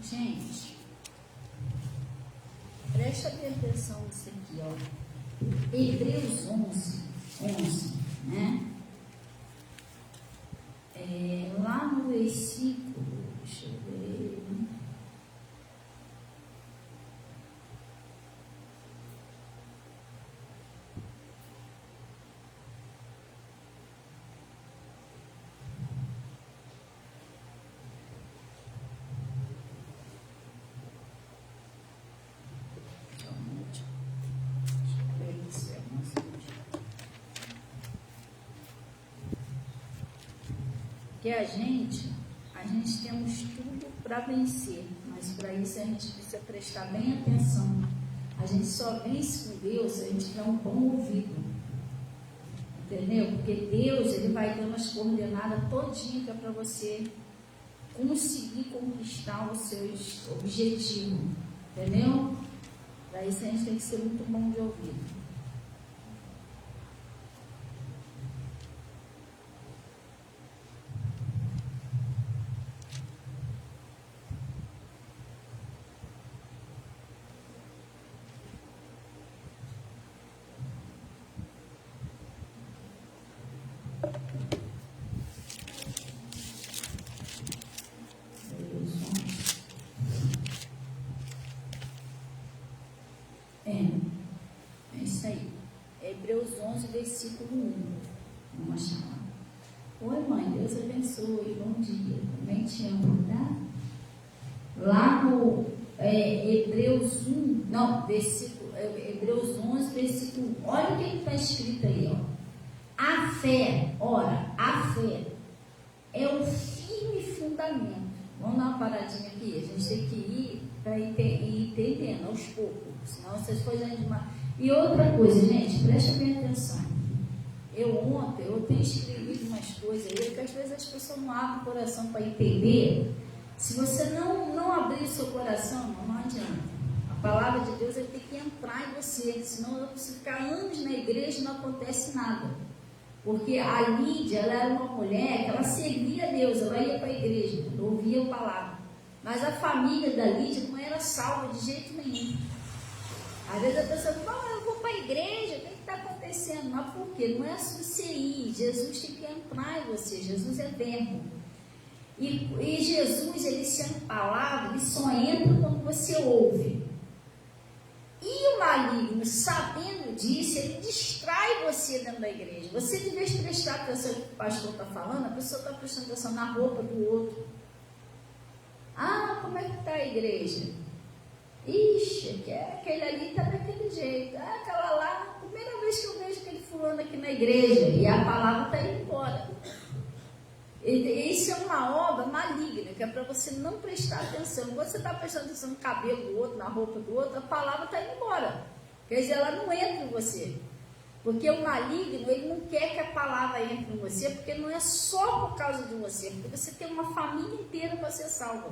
Gente, presta bem atenção nisso aqui, ó. Hebreus 11, né? Lá no versículo, deixa eu ver. Que a gente temos tudo para vencer, mas para isso a gente precisa prestar bem atenção. A gente só vence com Deus se a gente tiver um bom ouvido, entendeu? Porque Deus, Ele vai dando as coordenadas todinha para você conseguir conquistar os seus objetivos, entendeu? Para isso a gente tem que ser muito bom de ouvido. É isso aí. Hebreus 11, versículo 1. Vamos chamar. Oi, mãe, Deus abençoe. Bom dia. Também te amo, tá? Lá no Hebreus 1, não, Hebreus 11, versículo 1. Olha o que está escrito aí, ó. A fé é o firme fundamento. Vamos dar uma paradinha aqui. A gente tem que ir para ir entendendo aos poucos. Senão essas coisas de uma... E outra coisa, gente, presta bem atenção. Ontem eu tenho escrevido umas coisas aí que às vezes as pessoas não abrem o coração para entender. Se você não abrir seu coração, não adianta. A palavra de Deus tem que entrar em você, senão você ficar anos na igreja e não acontece nada. Porque a Lídia, ela era uma mulher que ela servia a Deus, ela ia para a igreja, ouvia a palavra. Mas a família da Lídia não era salva de jeito nenhum. Às vezes a pessoa fala, eu vou para a igreja, o que está acontecendo? Mas por quê? Não é só você ir, Jesus tem que entrar em você, Jesus é verbo. E Jesus, ele sendo palavra, ele só entra quando você ouve. E o maligno, sabendo disso, ele distrai você dentro da igreja. Você, de vez de prestar atenção no que o pastor está falando, a pessoa está prestando atenção na roupa do outro. Ah, como é que está a igreja? Ixi, aquele ali está daquele jeito. Ah, aquela lá, primeira vez que eu vejo aquele fulano aqui na igreja, e a palavra está indo embora. Isso é uma obra maligna, que é para você não prestar atenção. Quando você está prestando atenção no cabelo do outro, na roupa do outro, a palavra está indo embora. Quer dizer, ela não entra em você. Porque o maligno, ele não quer que a palavra entre em você, porque não é só por causa de você, porque você tem uma família inteira para ser salva.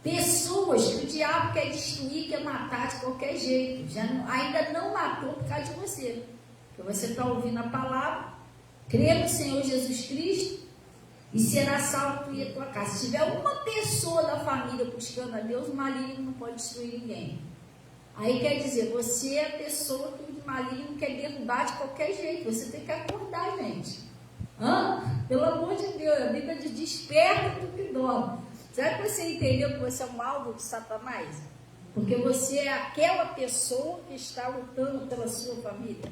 Pessoas que o diabo quer destruir, quer matar de qualquer jeito, ainda não matou por causa de você. Porque você está ouvindo a palavra, crê no Senhor Jesus Cristo e será salvo tu e a tua casa. Se tiver uma pessoa da família buscando a Deus, o maligno não pode destruir ninguém. Aí quer dizer, você é a pessoa que o maligno quer derrubar de qualquer jeito. Você tem que acordar, gente. Pelo amor de Deus, a Bíblia diz, desperta do que dorme. Será que você entendeu que você é um alvo de Satanás? Porque você é aquela pessoa que está lutando pela sua família.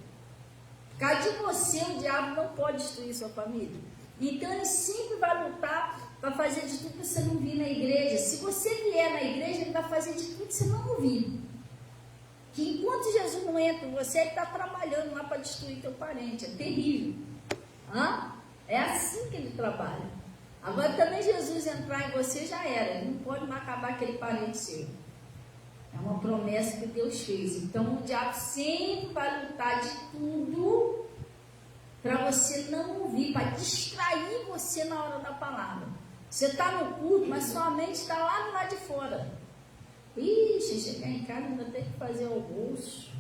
Por causa de você, o diabo não pode destruir sua família. Então ele sempre vai lutar para fazer de tudo que você não viu na igreja. Se você vier na igreja, ele vai fazer de tudo que você não ouviu. Que enquanto Jesus não entra em você, ele está trabalhando lá para destruir teu parente. É terrível. É assim que ele trabalha. Agora também Jesus entrar em você já era. Ele não pode mais acabar aquele parente seu. É uma promessa que Deus fez. Então o diabo sempre vai lutar de tudo para você não ouvir, para distrair você na hora da palavra. Você está no culto, mas sua mente está lá do lado de fora. Ixi, chegar em casa ainda tem que fazer almoço.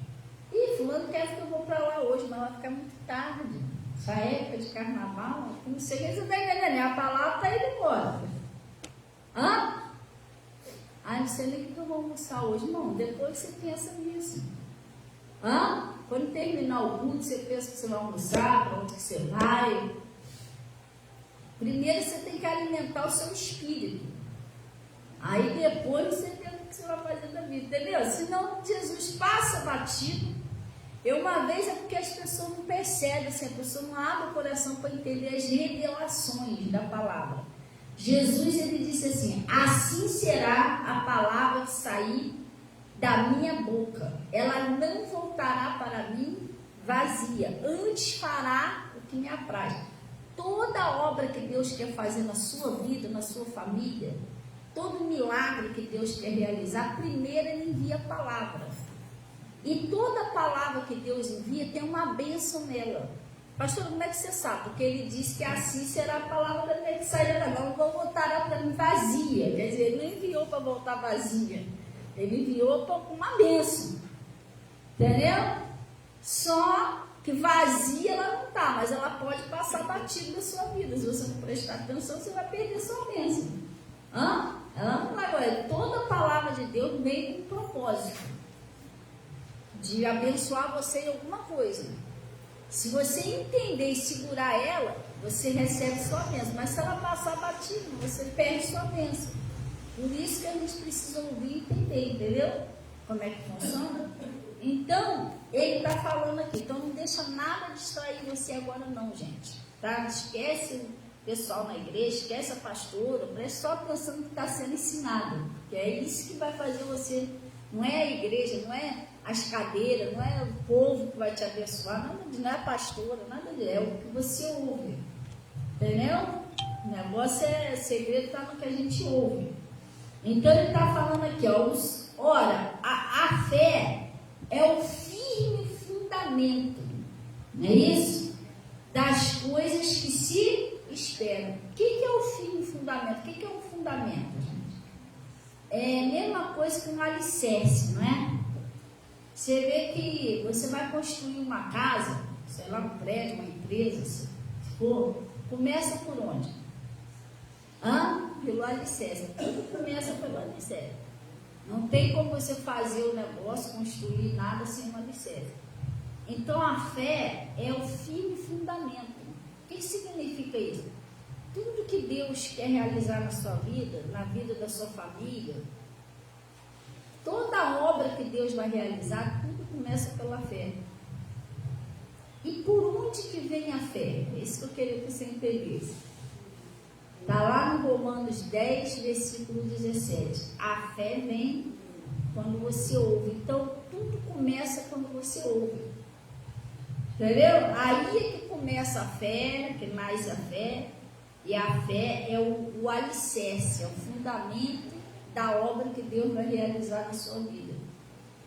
Ih, fulano quer que eu vou para lá hoje, mas vai ficar muito tarde. Essa época de carnaval, não sei o que você está entendendo, a palavra está indo embora. Ah, não sei nem o que eu vou almoçar hoje. Não, depois você pensa nisso. Quando terminar o culto, você pensa que você vai almoçar, para onde você vai. Primeiro você tem que alimentar o seu espírito. Aí depois você pensa o que você vai fazer da vida, entendeu? Senão Jesus passa batido. Uma vez é porque as pessoas não percebem, assim, a pessoa não abre o coração para entender as revelações da palavra. Jesus, ele disse assim: assim será a palavra que sair da minha boca, ela não voltará para mim vazia, antes fará o que me apraz. Toda obra que Deus quer fazer na sua vida, na sua família, todo milagre que Deus quer realizar, primeiro ele envia a palavra. E toda palavra que Deus envia tem uma bênção nela. Pastor, como é que você sabe? Porque ele disse que assim será a palavra que sairá da boca, não vou voltar para mim vazia. Quer dizer, ele não enviou para voltar vazia. Ele enviou com uma bênção. Entendeu? Só que vazia ela não está, mas ela pode passar batido da sua vida. Se você não prestar atenção, você vai perder sua bênção. Ela não vai. Toda palavra de Deus vem com um propósito de abençoar você em alguma coisa. Se você entender e segurar ela, você recebe sua bênção. Mas se ela passar batido, você perde sua bênção. Por isso que a gente precisa ouvir e entender, entendeu? Como é que funciona? Então, ele está falando aqui. Então, não deixa nada distrair você agora não, gente. Tá? Esquece o pessoal na igreja, esquece a pastora, preste só atenção no que está sendo ensinado. Que é isso que vai fazer você. Não é a igreja, não é as cadeiras, não é o povo que vai te abençoar, não é a pastora, nada disso. É o que você ouve. Entendeu? O negócio é, segredo está no que a gente ouve. Então ele está falando aqui, ora, a fé é o firme fundamento, não é isso? Das coisas que se esperam. O que é o firme fundamento? O que é um fundamento, gente? É a mesma coisa que um alicerce, não é? Você vê que você vai construir uma casa, sei lá, um prédio, uma empresa, se for, começa por onde? Pelo alicerce. Tudo começa pelo alicerce. Não tem como você fazer o negócio, construir nada sem um alicerce. Então a fé é o firme fundamento. O que significa isso? Tudo que Deus quer realizar na sua vida, na vida da sua família, toda obra que Deus vai realizar, tudo começa pela fé. E por onde que vem a fé? É isso que eu queria que você entendesse. Está lá no Romanos 10, versículo 17. A fé vem quando você ouve. Então, tudo começa quando você ouve. Entendeu? Aí é que começa a fé, que nasce a fé. E a fé é o alicerce, é o fundamento da obra que Deus vai realizar na sua vida.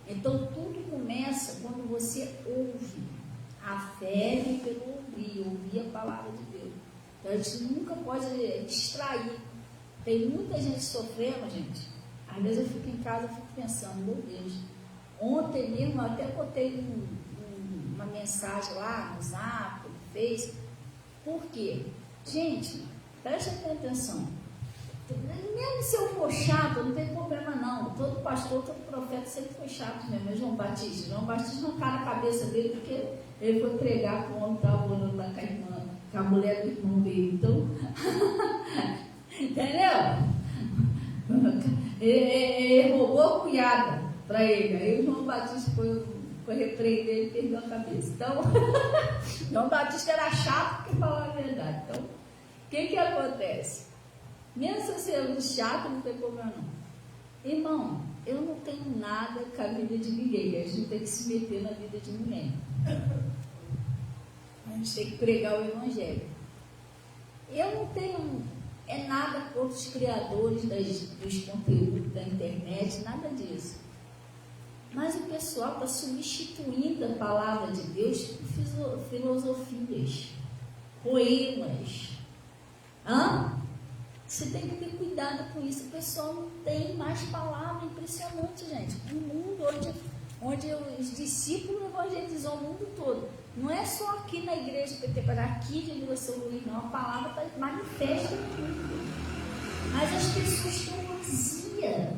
Então, tudo começa quando você ouve. A fé vem pelo ouvir a palavra de Deus. Então, a gente nunca pode distrair. Tem muita gente sofrendo, gente. Às vezes eu fico em casa e fico pensando, meu Deus. Ontem mesmo eu até botei uma mensagem lá no Zap, no Face. Por quê? Gente, preste atenção. Mesmo se eu for chato, não tem problema não. Todo pastor, todo profeta sempre foi chato mesmo. É João Batista. João Batista arrancaram a cabeça dele porque ele foi pregar com o homem que estava morando lá com a irmã, com a mulher do irmão dele. Então, entendeu? Ele roubou a cunhada para ele. Aí o João Batista foi repreender ele e perdeu a cabeça. Então, João Batista era chato porque falava a verdade. Então, o que acontece? Mesmo se sendo chato, não tem problema não. Irmão, eu não tenho nada com a vida de ninguém. A gente não tem que se meter na vida de ninguém. A gente tem que pregar o evangelho. Eu não tenho nada contra os criadores dos conteúdos da internet, nada disso. Mas o pessoal está substituindo a palavra de Deus por filosofias, poemas. Você tem que ter cuidado com isso. O pessoal não tem mais palavra. Impressionante, gente. Um mundo onde os discípulos evangelizam o mundo todo. Não é só aqui na igreja PT, para aqui de Vila São Luís, não. A palavra está manifesta em tudo. Mas as pessoas estão vazias.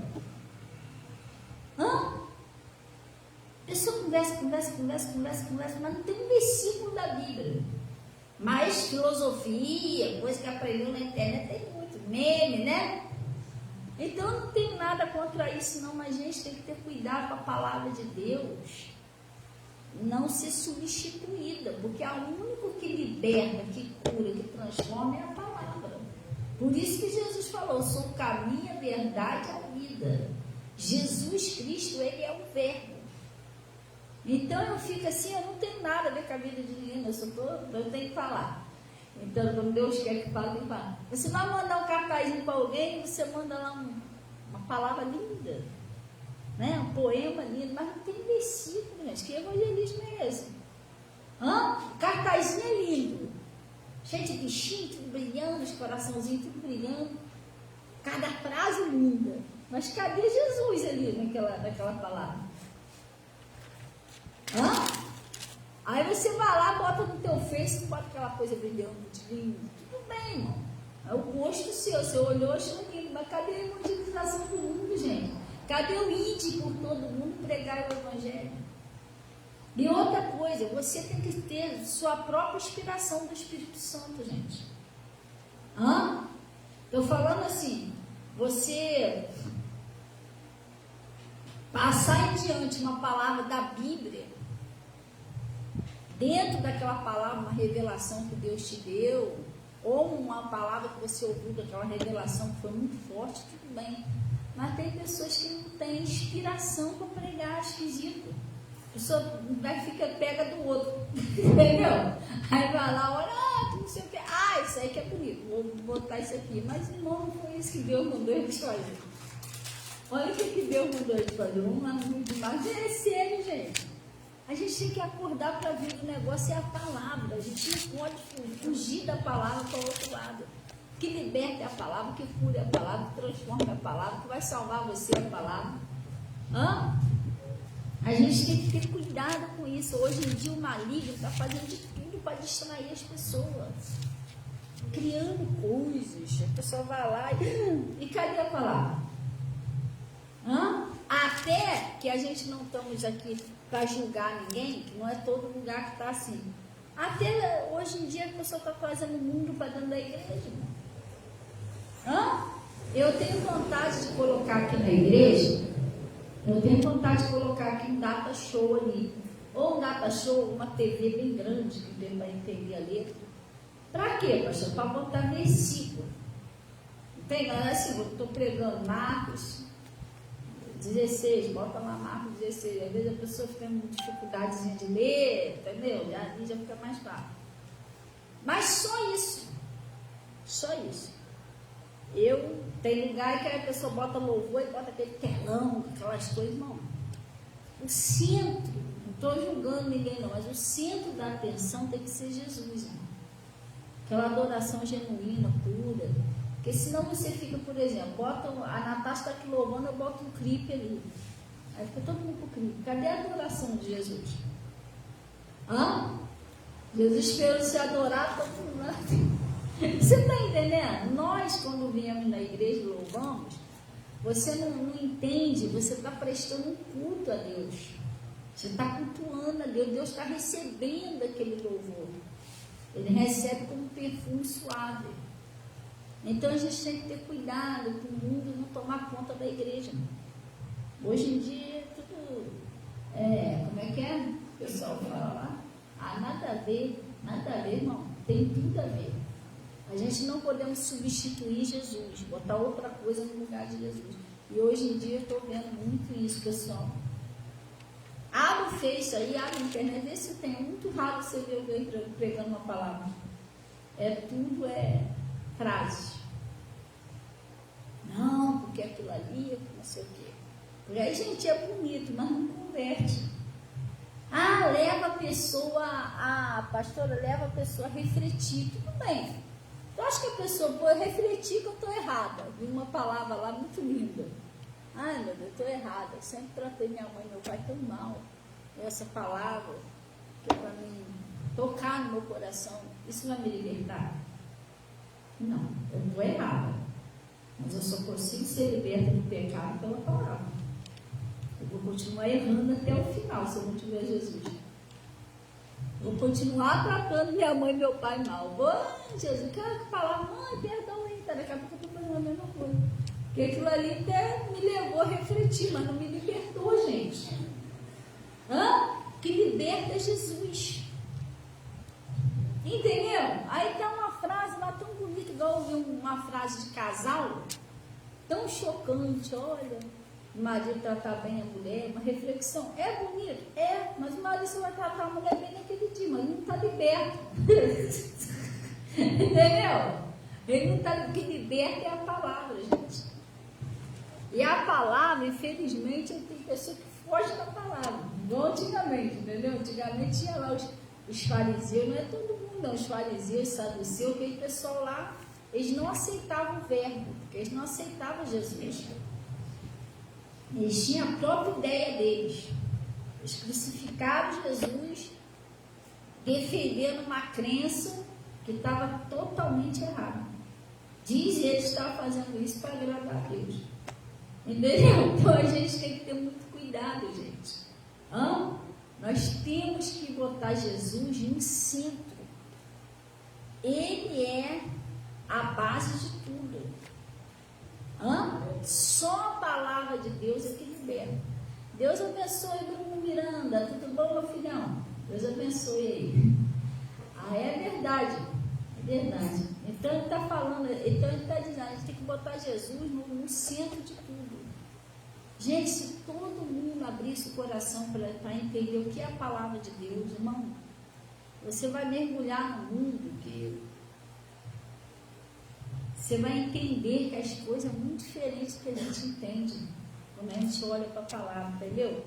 conversa, mas não tem um versículo da Bíblia. Mas filosofia, coisa que aprendeu na internet, tem muito, meme, né? Então eu não tenho nada contra isso não, mas a gente tem que ter cuidado com a palavra de Deus, não ser substituída, porque a única que liberta, que cura, que transforma é a palavra. Por isso que Jesus falou, sou o caminho, a verdade e a vida. Jesus Cristo, Ele é o verbo. Então eu fico assim, eu não tenho nada a ver com a vida de ninguém, eu tenho que falar. Então, quando Deus quer que fale, ele fala. Você vai mandar um cartazinho para alguém, você manda lá uma palavra linda, né? Um poema lindo, mas não tem versículo, gente. Que evangelismo é esse? Cartazinho é lindo, cheio de bichinho, tudo brilhando, os coraçãozinhos tudo brilhando, cada frase linda. Mas cadê Jesus ali naquela palavra? Aí você vai lá, bota no teu Face, bota aquela coisa brilhando, lindo. Tudo bem, irmão. É o gosto seu. Você olhou, achou lindo. Mas cadê a evangelização do mundo, gente? Cadê o ide por todo mundo pregar o Evangelho? E outra coisa, você tem que ter sua própria inspiração do Espírito Santo, gente. Estou falando assim, você passar em diante uma palavra da Bíblia, dentro daquela palavra, uma revelação que Deus te deu, ou uma palavra que você ouviu daquela revelação que foi muito forte, tudo bem. Mas tem pessoas que não têm inspiração para pregar, esquisito. A pessoa pega do outro, entendeu? Aí vai lá, olha, não sei o que, isso aí que é bonito, vou botar isso aqui. Mas, irmão, não foi isso que Deus mandou eles fazer. Olha o que Deus mandou eles fazer. Vamos lá no vídeo de baixo. É sério, gente. A gente tem que acordar para ver que o negócio é a palavra. A gente não pode fugir da palavra para o outro lado. Que liberta é a palavra, que cura é a palavra, que transforma é a palavra, que vai salvar você é a palavra. A gente tem que ter cuidado com isso. Hoje em dia o maligno está fazendo de tudo para distrair as pessoas. Criando coisas. A pessoa vai lá e cadê a palavra? Até que a gente não estamos aqui para julgar ninguém, que não é todo lugar que está assim. Até hoje em dia a pessoa está trazendo o mundo para dentro da igreja. Eu tenho vontade de colocar aqui na igreja, um data show ali. Ou um data show, uma TV bem grande, que dê para entender a letra. Para quê, pastor? Para botar versículo. Entende? Assim, eu estou pregando Marcos 16, bota lá Marcos 16. Às vezes a pessoa fica com dificuldadezinha de ler, entendeu? Ali já fica mais fácil. Mas só isso. Tem lugar que a pessoa bota louvor e bota aquele telão, aquelas coisas, não. O centro, não estou julgando ninguém não, mas o centro da atenção tem que ser Jesus, irmão. Aquela adoração genuína, pura. Porque senão você fica, por exemplo, a Natasha está aqui louvando, eu boto um clipe ali. Aí fica todo mundo com o clipe. Cadê a adoração de Jesus? Jesus esperou ser adorado, todo mundo lá. Você está entendendo? Nós, quando viemos na igreja e louvamos, você não entende, você está prestando um culto a Deus. Você está cultuando a Deus. Deus está recebendo aquele louvor. Ele recebe como perfume suave. Então a gente tem que ter cuidado para o mundo não tomar conta da igreja. Hoje em dia, tudo. Como é que é? O pessoal fala lá. Nada a ver, irmão. Tem tudo a ver. A gente não podemos substituir Jesus, botar outra coisa no lugar de Jesus. E hoje em dia eu estou vendo muito isso, pessoal. Abre o Face aí, abre a internet, vê se tem. É muito raro você ver alguém pregando uma palavra. Tudo frase. Não, porque aquilo ali, não sei o quê. Porque aí, gente, é bonito, mas não converte. Leva a pessoa, pastora, leva a pessoa a refletir. Tudo bem. Eu acho que a pessoa pode refletir que eu estou errada. Vi uma palavra lá muito linda. Meu Deus, eu estou errada. Eu sempre tratei minha mãe e meu pai tão mal. Essa palavra, que é para mim tocar no meu coração, isso vai me libertar? Não, eu estou errada. Mas eu só consigo ser liberta do pecado pela palavra. Eu vou continuar errando até o final se eu não tiver Jesus. Vou continuar tratando minha mãe e meu pai mal. Jesus, quero falar, mãe, perdão aí, tá? Daqui a pouco eu estou fazendo a mesma coisa. Porque aquilo ali até me levou a refletir, mas não me libertou, gente. Que liberta é Jesus. Entendeu? Aí tem uma frase lá tão bonita, igual eu ouvi uma frase de casal, tão chocante, olha, o marido tratar bem a mulher, uma reflexão, é bonito? É, mas o marido só vai tratar a mulher bem naquele dia, mas ele não está liberto. Entendeu? Ele não está, o que liberta é a palavra, gente. E a palavra, infelizmente, tem pessoa que foge da palavra, igual antigamente, entendeu? Antigamente tinha lá os fariseus, não é todo mundo não, os fariseus, saduceus, aquele pessoal lá, eles não aceitavam o verbo, porque eles não aceitavam Jesus. Eles tinham a própria ideia deles. Eles crucificaram Jesus, defendendo uma crença que estava totalmente errada. Diz eles que estavam fazendo isso para agradar a Deus. Entendeu? Então a gente tem que ter muito cuidado, gente. Nós temos que botar Jesus no centro. Ele é a base de tudo. Só a palavra de Deus é que liberta. Deus abençoe Bruno Miranda. Tudo bom, meu filhão? Deus abençoe ele. É verdade. É verdade. Então ele está falando, então ele está dizendo, a gente tem que botar Jesus no centro de tudo. Gente, se todo mundo abrisse o coração para entender o que é a palavra de Deus, irmão, você vai mergulhar no mundo que você vai entender que as coisas são muito diferentes do que a gente entende quando a gente olha para a palavra, entendeu?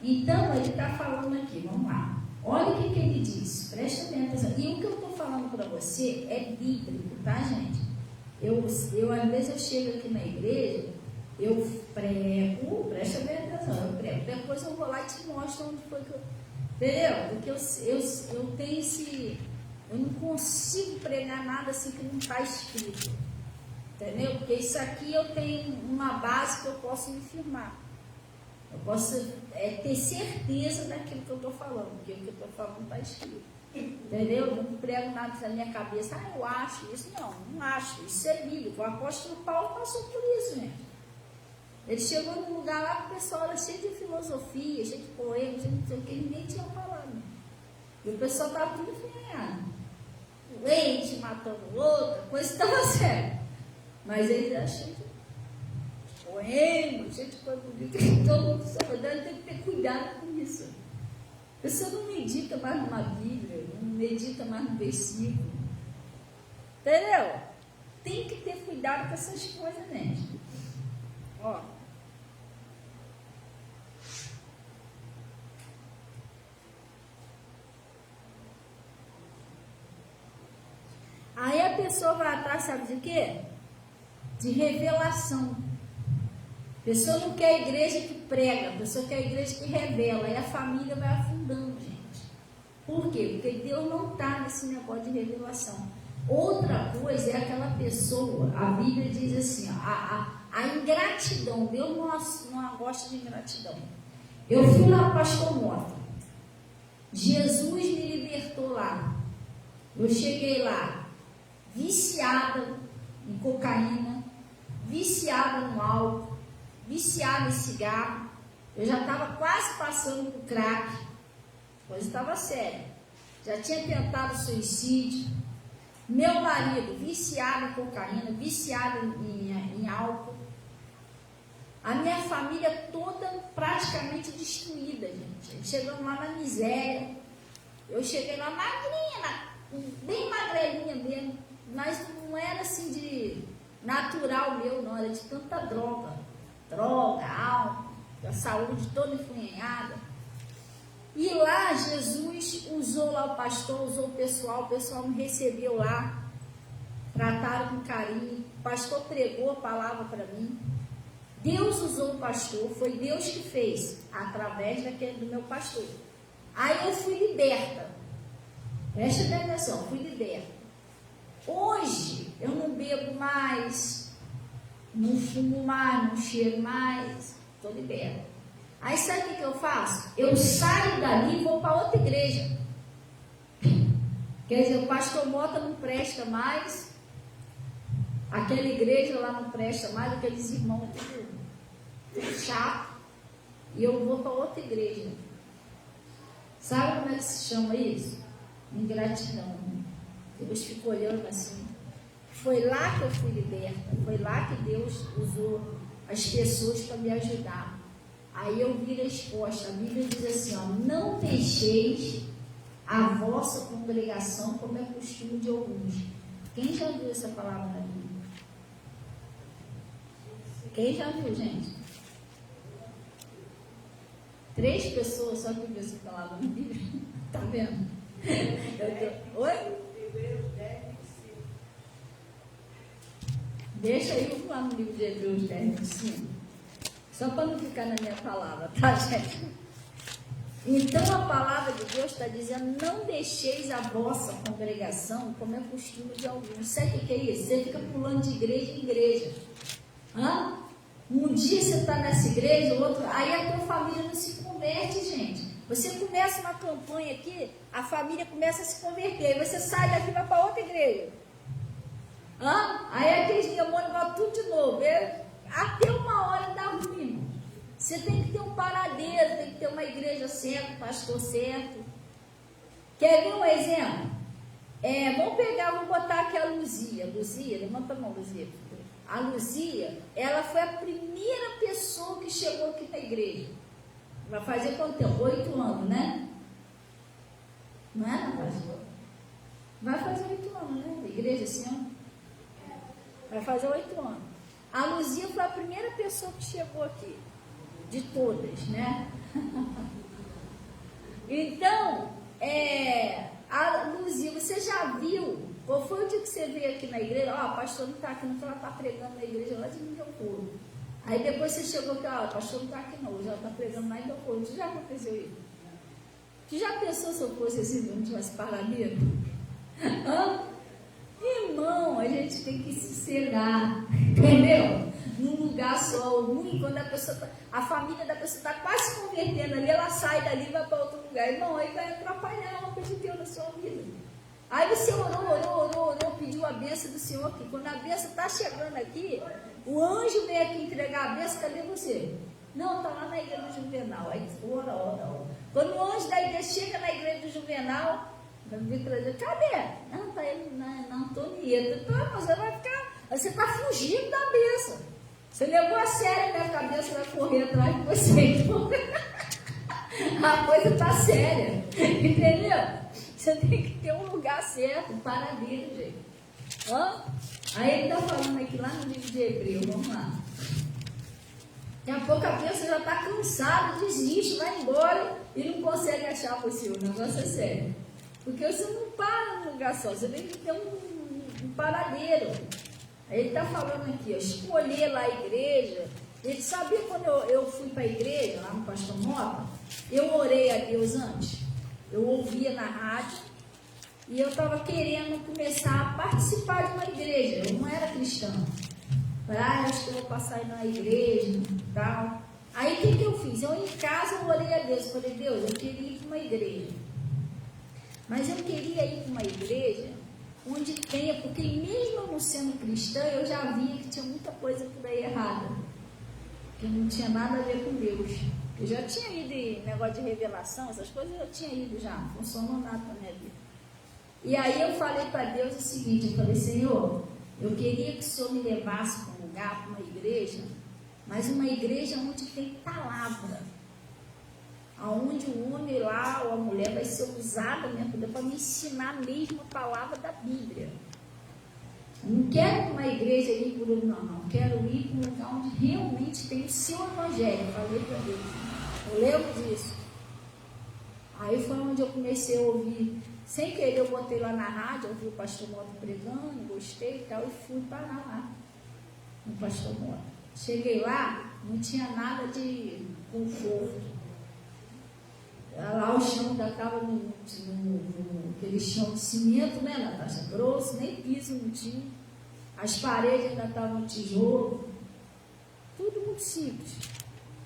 Então, ele está falando aqui, vamos lá. Olha o que ele diz, presta bem atenção. E o que eu estou falando para você é bíblico, tá, gente? Eu, às vezes, eu chego aqui na igreja, eu prego, presta bem atenção, eu prego. Depois eu vou lá e te mostro onde foi que eu... Entendeu? Porque eu tenho esse... Eu não consigo pregar nada assim que não está escrito. Entendeu? Porque isso aqui eu tenho uma base que eu posso me firmar. Eu posso ter certeza daquilo que eu estou falando, porque o que eu estou falando está escrito. Entendeu? Eu não prego nada na minha cabeça. Eu acho isso. Não acho. Isso é bíblico. O apóstolo Paulo passou por isso, gente. Ele chegou num lugar lá que o pessoal era cheio de filosofia, cheio de poemas, cheio de não sei o que, ninguém tinha falado. E o pessoal estava tudo enfiado. Doente, matando o outro, a coisa estava séria. Mas ele era cheio de poemas, cheio de coisa bonita. Todo mundo sabe, tem que ter cuidado com isso. A pessoa não medita mais numa Bíblia, não medita mais no versículo. Entendeu? Tem que ter cuidado com essas coisas, né? Ó. Aí a pessoa vai atrás, sabe de quê? De revelação. A pessoa não quer a igreja que prega, a pessoa quer a igreja que revela. Aí a família vai afundando, gente. Por quê? Porque Deus não está nesse negócio de revelação. Outra coisa é aquela pessoa, a Bíblia diz assim, a ingratidão. Deus não gosta de ingratidão. Eu fui lá para Pastor Mota. Jesus me libertou lá. Eu cheguei lá viciada em cocaína, viciada no álcool, viciada em cigarro. Eu já estava quase passando por crack. A coisa estava séria. Já tinha tentado suicídio. Meu marido viciado em cocaína, viciado em álcool. A minha família toda praticamente destruída, gente. Chegamos lá na miséria. Eu cheguei lá magrinha, bem magrelinha mesmo. Mas não era assim de natural meu, não. Era de tanta droga. Droga, álcool, a saúde toda enfunhada. E lá Jesus usou lá o pastor, usou o pessoal me recebeu lá. Trataram com carinho. O pastor pregou a palavra para mim. Deus usou o pastor, foi Deus que fez, através do meu pastor. Aí eu fui liberta. Presta bem atenção, fui liberta. Hoje eu não bebo mais, não fumo mais, não cheiro mais, estou liberta. Aí sabe o que eu faço? Eu saio dali e vou para outra igreja. Quer dizer, o pastor Mota não presta mais, aquela igreja lá não presta mais, aqueles irmãos tudo chato, e eu vou para outra igreja. Sabe como é que se chama isso? Ingratidão. Deus fica olhando assim. Foi lá que eu fui liberta, foi lá que Deus usou as pessoas para me ajudar. Aí eu vi a resposta. A Bíblia diz assim, ó, não deixeis a vossa congregação como é costume de alguns. Quem já viu essa palavra na Bíblia? Quem já viu, gente? 3 pessoas só que viu essa palavra na Bíblia. Tá vendo? Oi? Deixa eu lá no livro de Hebreus 10, 5. Só para não ficar na minha palavra, tá, gente? Então a palavra de Deus está dizendo, não deixeis a vossa congregação como é costume de alguns. Sabe o que é isso? Você fica pulando de igreja em igreja. Hã? Um dia você está nessa igreja, outro, aí a tua família não se converte, gente. Você começa uma campanha aqui, a família começa a se converter, aí você sai daqui e vai para outra igreja. Hã? Aí aqueles demônios vão tudo de novo. Até uma hora dá ruim. Você tem que ter um paradeiro, tem que ter uma igreja certa, um pastor certo. Quer ver um exemplo? Vou botar aqui a Luzia. Luzia, levanta a mão, Luzia. A Luzia, ela foi a primeira pessoa que chegou aqui na igreja. Vai fazer quanto tempo? 8 anos, né? Não é, pastor? Vai fazer 8 anos, né? A igreja esse ano. Vai fazer 8 anos. A Luzia foi a primeira pessoa que chegou aqui. De todas, né? Então, a Luzia, você já viu? Qual foi o dia que você veio aqui na igreja? Ó, a pastor não está aqui, não, ela está pregando na igreja lá de Nidopolo. Aí depois você chegou aqui, ó, a pastor não está aqui não, hoje ela está pregando lá em Nidopolo. Isso já aconteceu isso? Tu já pensou se eu fosse assim, não tivesse paradeiro? Hã? Irmão, a gente tem que se sossegar, entendeu? Num lugar só, ruim, quando a família da pessoa está quase se convertendo ali, ela sai dali e vai para outro lugar. Irmão, aí vai atrapalhar a obra de Deus na sua vida. Aí você orou, pediu a bênção do Senhor aqui. Quando a bênção está chegando aqui, o anjo veio aqui entregar a bênção, cadê você? Não, está lá na igreja do Juvenal. Aí ora. Quando o anjo da igreja chega na igreja do Juvenal, vai vir trazer, cadê? Não, está ele na Antonieta. Então, você está fugindo da bênção. Você levou a sério, minha cabeça vai correr atrás de você. Então, a coisa está séria. Entendeu? Você tem que ter um lugar certo, um paradeiro, gente. Hã? Aí ele está falando aqui lá no livro de Hebreus, vamos lá. Daqui a pouco a pessoa já está cansada, desiste, vai embora e não consegue achar para o Senhor. O negócio é sério. Porque você não para num lugar só, você tem que ter um paradeiro. Aí ele está falando aqui, ó, escolher lá a igreja. Ele sabia quando eu fui para a igreja, lá no Pastor Mota, eu orei a Deus antes. Eu ouvia na rádio e eu estava querendo começar a participar de uma igreja. Eu não era cristã. Falei, acho que eu vou passar aí na igreja e tal. Aí o que eu fiz? Eu em casa eu orei a Deus. Falei, Deus, eu queria ir para uma igreja. Mas eu queria ir para uma igreja onde tenha, porque mesmo eu não sendo cristã, eu já via que tinha muita coisa por aí errada. Que não tinha nada a ver com Deus. Eu já tinha ido em negócio de revelação, essas coisas eu tinha ido já, não funcionou nada na minha vida. E aí eu falei para Deus o seguinte, eu falei, Senhor, eu queria que o Senhor me levasse para um lugar, para uma igreja, mas uma igreja onde tem palavra. Onde o homem lá ou a mulher vai ser usada mesmo para me ensinar mesmo a palavra da Bíblia. Eu não quero uma igreja ir por não. Quero ir para um lugar onde realmente tem o seu evangelho. Falei para Deus. Eu lembro disso. Aí foi onde eu comecei a ouvir. Sem querer, eu botei lá na rádio, ouvi o pastor Mota pregando, gostei e tal, e fui parar lá no pastor Mota. Cheguei lá, não tinha nada de conforto. Lá o chão ainda estava aquele chão de cimento, né, Natasha? Grosso, nem piso não tinha. As paredes ainda estavam tijolo. Tudo muito simples.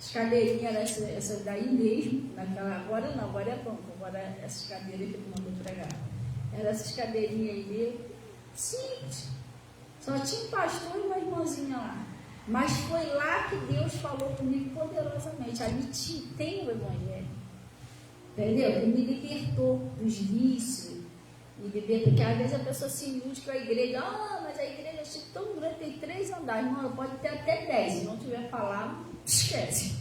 As cadeirinhas eram essas daí mesmo, agora não, agora é banco, agora essas cadeiras que eu mandou pregar. Eram essas cadeirinhas aí mesmo, simples. Só tinha um pastor e uma irmãzinha lá. Mas foi lá que Deus falou comigo poderosamente. Ali tem o Evangelho. Entendeu? Ele me libertou dos vícios. Me libertou, porque às vezes a pessoa se ilude com a igreja. Mas a igreja é tão grande, tem 3 andares. Não, pode ter até 10. Se não tiver palavra, esquece.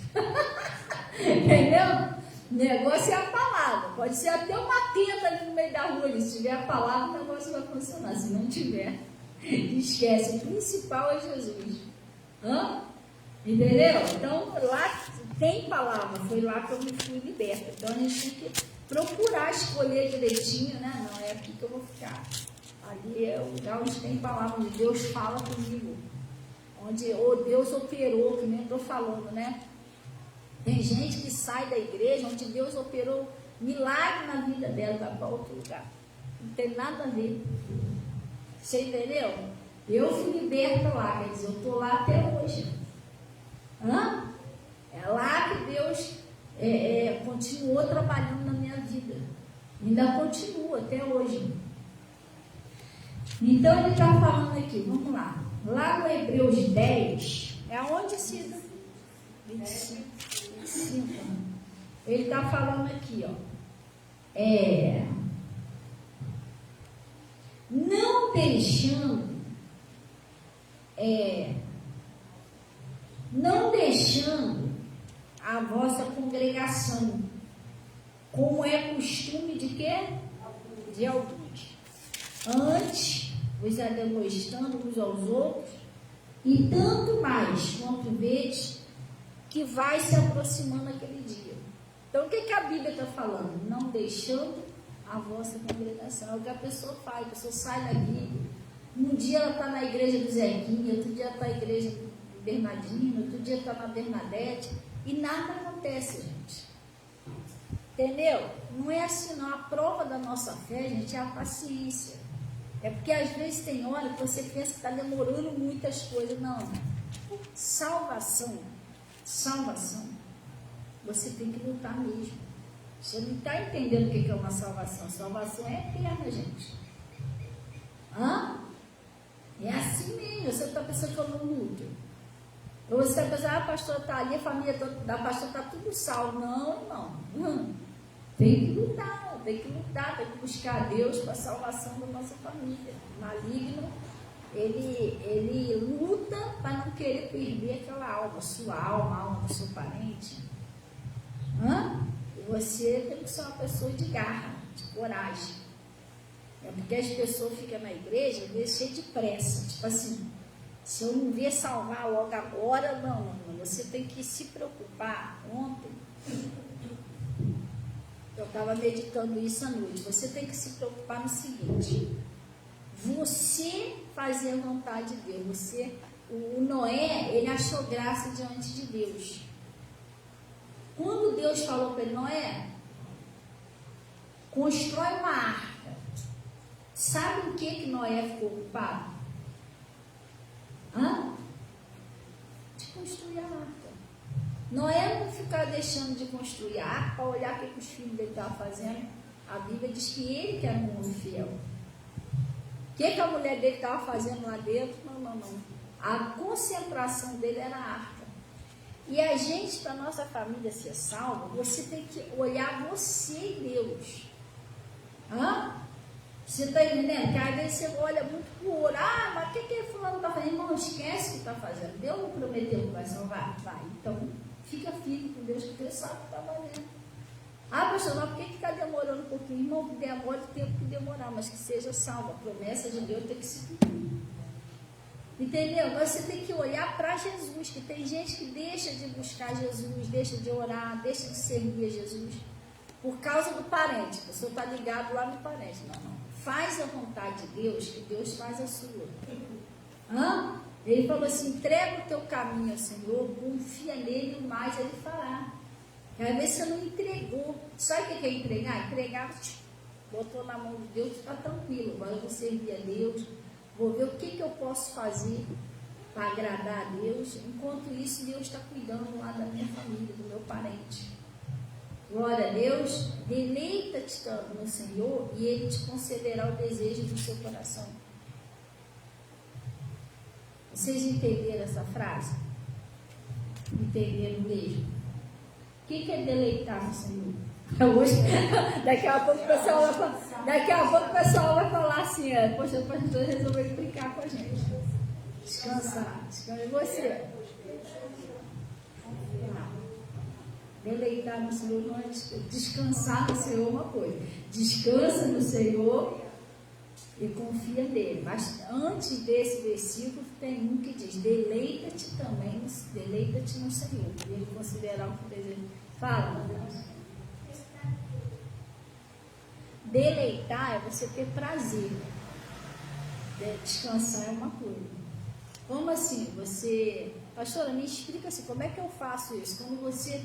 Entendeu? O negócio é a palavra. Pode ser até uma tenda ali no meio da rua. Ali. Se tiver a palavra, o negócio vai funcionar. Se não tiver, esquece. O principal é Jesus. Entendeu? Então, lá tem palavra. Foi lá que eu me fui liberta. Então, a gente tem que procurar escolher direitinho, né? Não é aqui que eu vou ficar. Ali é o lugar onde tem palavra, onde Deus fala comigo. Onde Deus operou, que nem eu estou falando, né? Tem gente que sai da igreja onde Deus operou milagre na vida dela, vai para outro lugar. Não tem nada a ver. Você entendeu? Eu fui liberta lá, quer dizer, eu estou lá até hoje. É lá que Deus continuou trabalhando na minha vida. Ainda continua até hoje. Então ele está falando aqui, vamos lá. Lá no Hebreus 10, é onde Cida? 25. Ele está falando aqui, ó. Não deixando a vossa congregação, como é costume de quê? De alguns. Antes, vos ademoestando uns aos outros, e tanto mais quanto vedes que vai se aproximando aquele dia. Então, o que a Bíblia está falando? Não deixando a vossa congregação. É o que a pessoa faz. A pessoa sai daqui. Um dia ela está na igreja do Zequinha, outro dia está na igreja do Bernardino, outro dia está na Bernadette, e nada acontece, gente. Entendeu? Não é assim, não. A prova da nossa fé, gente, é a paciência. É porque às vezes tem hora que você pensa que está demorando muitas coisas. Não. Salvação. Você tem que lutar mesmo. Você não está entendendo o que é uma salvação. Salvação é eterna, gente. É assim mesmo. Você está pensando que eu não luto. Ou você está pensando, a pastora está ali, a família da pastora está tudo salvo. Não, irmão. Tem que lutar, tem que buscar a Deus para a salvação da nossa família. O maligno, ele luta para não querer perder aquela alma, sua alma, a alma do seu parente. Você tem que ser uma pessoa de garra, de coragem. É porque as pessoas ficam na igreja, às vezes, cheias de pressa. Tipo assim, se eu não ver salvar logo agora, não. Você tem que se preocupar. Ontem, eu estava meditando isso à noite. Você tem que se preocupar no seguinte: você fazer a vontade de Deus. O Noé, ele achou graça diante de Deus. Quando Deus falou para ele, Noé, constrói uma arca. Sabe o que Noé ficou ocupado? De construir a arca. Noé não ficava deixando de construir a arca para olhar o que os filhos dele estavam fazendo. A Bíblia diz que ele que era um homem fiel. O que a mulher dele estava fazendo lá dentro? Não. A concentração dele era a arca. E a gente, para a nossa família ser salva, você tem que olhar você e Deus. Você está entendendo? Porque às vezes você olha muito para o ouro. Mas o que fulano está fazendo? Irmão, esquece o que está fazendo. Deus não prometeu que vai salvar? Vai. Então, fica firme com Deus, porque Ele sabe o que está fazendo. Pastor, mas por que está demorando um pouquinho? Irmão, que demora o tempo que demorar, mas que seja salva. A promessa de Deus tem que se cumprir. Entendeu? Agora você tem que olhar para Jesus, que tem gente que deixa de buscar Jesus, deixa de orar, deixa de servir a Jesus, por causa do parente. A pessoa está ligado lá no parente. Não. Faz a vontade de Deus, que Deus faz a sua. Ele falou assim, entrega o teu caminho ao Senhor, confia nele, e mais Ele fará. E às vezes você não entregou. Sabe o que é entregar? Entregar, botou na mão de Deus, está tranquilo. Agora eu vou servir a Deus, vou ver o que eu posso fazer para agradar a Deus. Enquanto isso, Deus está cuidando lá da minha família, do meu parente. Glória a Deus. Deleita-te no Senhor e Ele te concederá o desejo do seu coração. Vocês entenderam essa frase? Entenderam mesmo? O que é deleitar no Senhor? Hoje, daqui a pouco o pessoal vai falar assim, poxa, o pastor resolveu explicar com a gente. Descansar. E você? Deleitar no Senhor não é descansar no Senhor é uma coisa. Descansa no Senhor e confia nele. Mas antes desse versículo tem um que diz: deleita-te também, deleita-te no Senhor. E ele considerar o que deseja. Fala, meu Deus. Deleitar é você ter prazer. Descansar é uma coisa. Como assim? Você, pastora, me explica assim, como é que eu faço isso? Quando você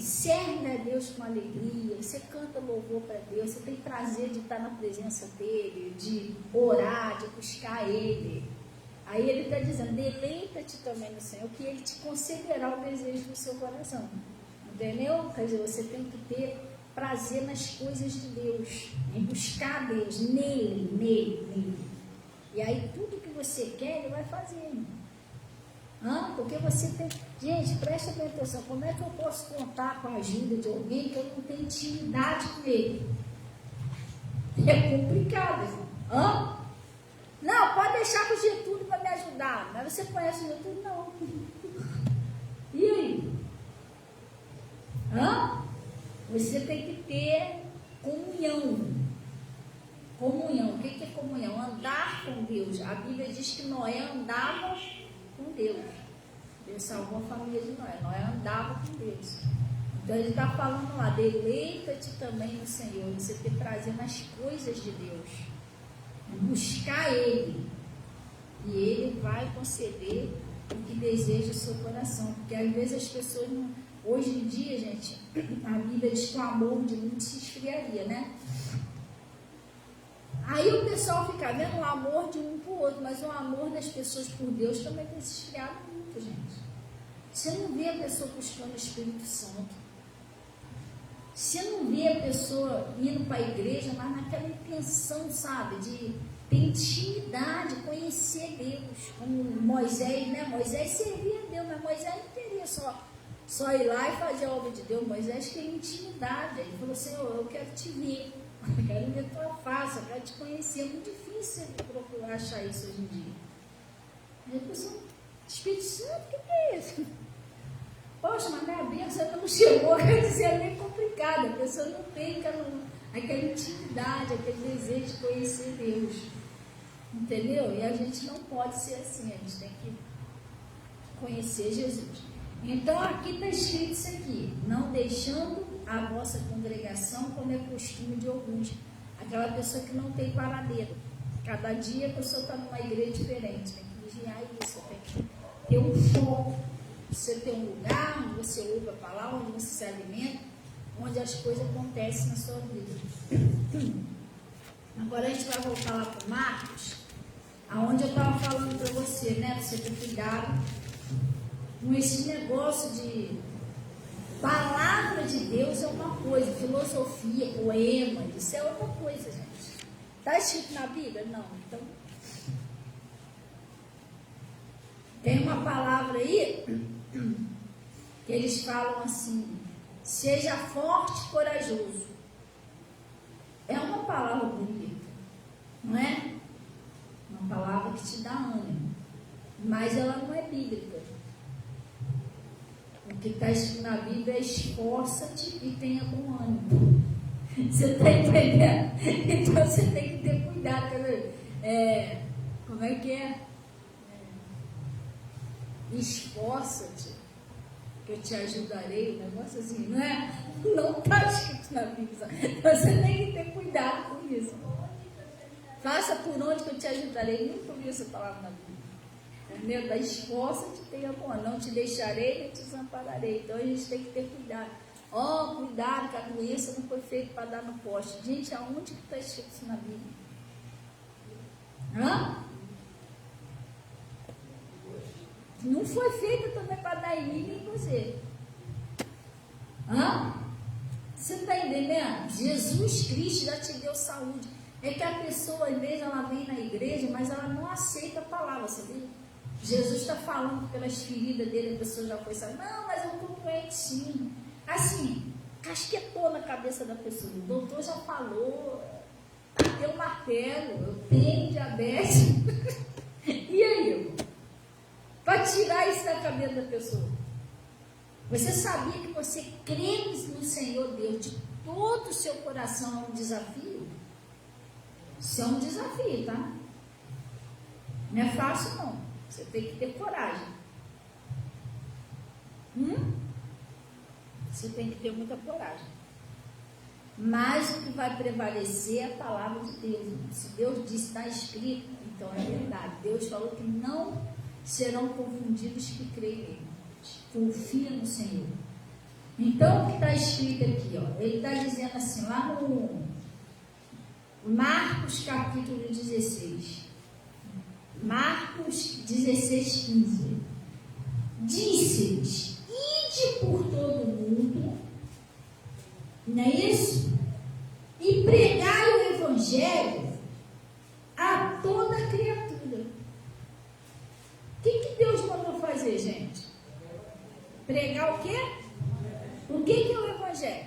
serve a Deus com alegria, você canta louvor para Deus, você tem prazer de estar na presença dele, de orar, de buscar ele. Aí ele está dizendo: deleita-te também no Senhor, que ele te concederá o desejo do seu coração. Entendeu? Quer dizer, você tem que ter prazer nas coisas de Deus, em buscar Deus, nele. E aí tudo que você quer, ele vai fazer. Porque você tem... Gente, presta bem atenção. Como é que eu posso contar com a ajuda de alguém que eu não tenho intimidade com ele? É complicado. Não, pode deixar que o Getúlio vai me ajudar. Mas você conhece o Getúlio? Não. E aí? Você tem que ter comunhão. Comunhão. O que é comunhão? Andar com Deus. A Bíblia diz que Noé andava com Deus. Deus salvou a família de Noé. Noé andava com Deus. Então ele está falando lá: deleita-te também no Senhor. Você ter prazer nas coisas de Deus. Buscar Ele. E Ele vai conceder o que deseja o seu coração. Porque às vezes as pessoas não... Hoje em dia, gente, a Bíblia diz que o amor de muitos se esfriaria, né? Aí o pessoal fica vendo o amor de um para o outro, mas o amor das pessoas por Deus também tem se esfriado muito, gente. Você não vê a pessoa buscando o Espírito Santo. Você não vê a pessoa indo para a igreja, mas naquela intenção, sabe, de ter intimidade, conhecer Deus. Como Moisés, né? Moisés servia a Deus, mas Moisés não queria só ir lá e fazer a obra de Deus. Moisés queria intimidade. Ele falou: Senhor, eu quero te ver. Eu quero ver tua face, eu quero te conhecer. É muito difícil procurar achar isso hoje em dia. Aí a pessoa: Espírito Santo, o que é isso? Poxa, mas minha bênção não chegou. Quer dizer, é meio complicado. A pessoa não tem aquela intimidade, aquele desejo de conhecer Deus. Entendeu? E a gente não pode ser assim. A gente tem que conhecer Jesus. Então aqui está escrito isso aqui: não deixando a vossa congregação, como é costume de alguns. Aquela pessoa que não tem paradeiro. Cada dia a pessoa está numa igreja diferente. Tem que vigiar isso, tem que ter um foco. Você tem um lugar onde você ouve a palavra, onde você se alimenta, onde as coisas acontecem na sua vida. Agora a gente vai voltar lá para Marcos, aonde eu estava falando para você, né? Você ter cuidado com esse negócio de palavra de Deus é uma coisa, filosofia, poema, isso é outra coisa, gente. Está escrito na Bíblia? Não. Então, tem uma palavra aí que eles falam assim: seja forte e corajoso. É uma palavra bonita, não é? Uma palavra que te dá ânimo, mas ela não é bíblica. O que está escrito na Bíblia é: esforça-te e tenha bom ânimo. Você está entendendo? Então você tem que ter cuidado. Como é que é? Esforça-te, que eu te ajudarei. Um negócio assim, não é? Não está escrito na Bíblia. Você tem que ter cuidado com isso. Faça por onde que eu te ajudarei. Nunca ouvi essa palavra na Bíblia. Entendeu? Da esforça-te, tenha bom ânimo. Não te deixarei, nem te desampararei. Então a gente tem que ter cuidado. Cuidado, que a doença não foi feita para dar no poste. Gente, aonde que está escrito isso na Bíblia? Não foi feita também para dar em mim nem você. Você está entendendo? Jesus Cristo já te deu saúde. É que a pessoa, às vezes, ela vem na igreja, mas ela não aceita a palavra, sabia? Jesus está falando pelas feridas dele, a pessoa já foi saber, não, mas eu estou doente sim. Assim, casquetou na cabeça da pessoa. O doutor já falou, bateu o martelo, eu tenho diabetes. E aí? Para tirar isso da cabeça da pessoa. Você sabia que você crê no Senhor Deus de todo o seu coração é um desafio? Isso é um desafio, tá? Não é fácil não. Você tem que ter coragem. Você tem que ter muita coragem. Mas o que vai prevalecer é a palavra de Deus. Se Deus disse, está escrito, então é verdade. Deus falou que não serão confundidos que creem nele. Confia no Senhor. Então, o que está escrito aqui, ó, ele está dizendo assim, lá no Marcos capítulo 16. Marcos 16, 15. Disse-lhes, ide por todo o mundo, não é isso? E pregai o evangelho a toda criatura. O que Deus mandou fazer, gente? Pregar o quê? O que é o evangelho?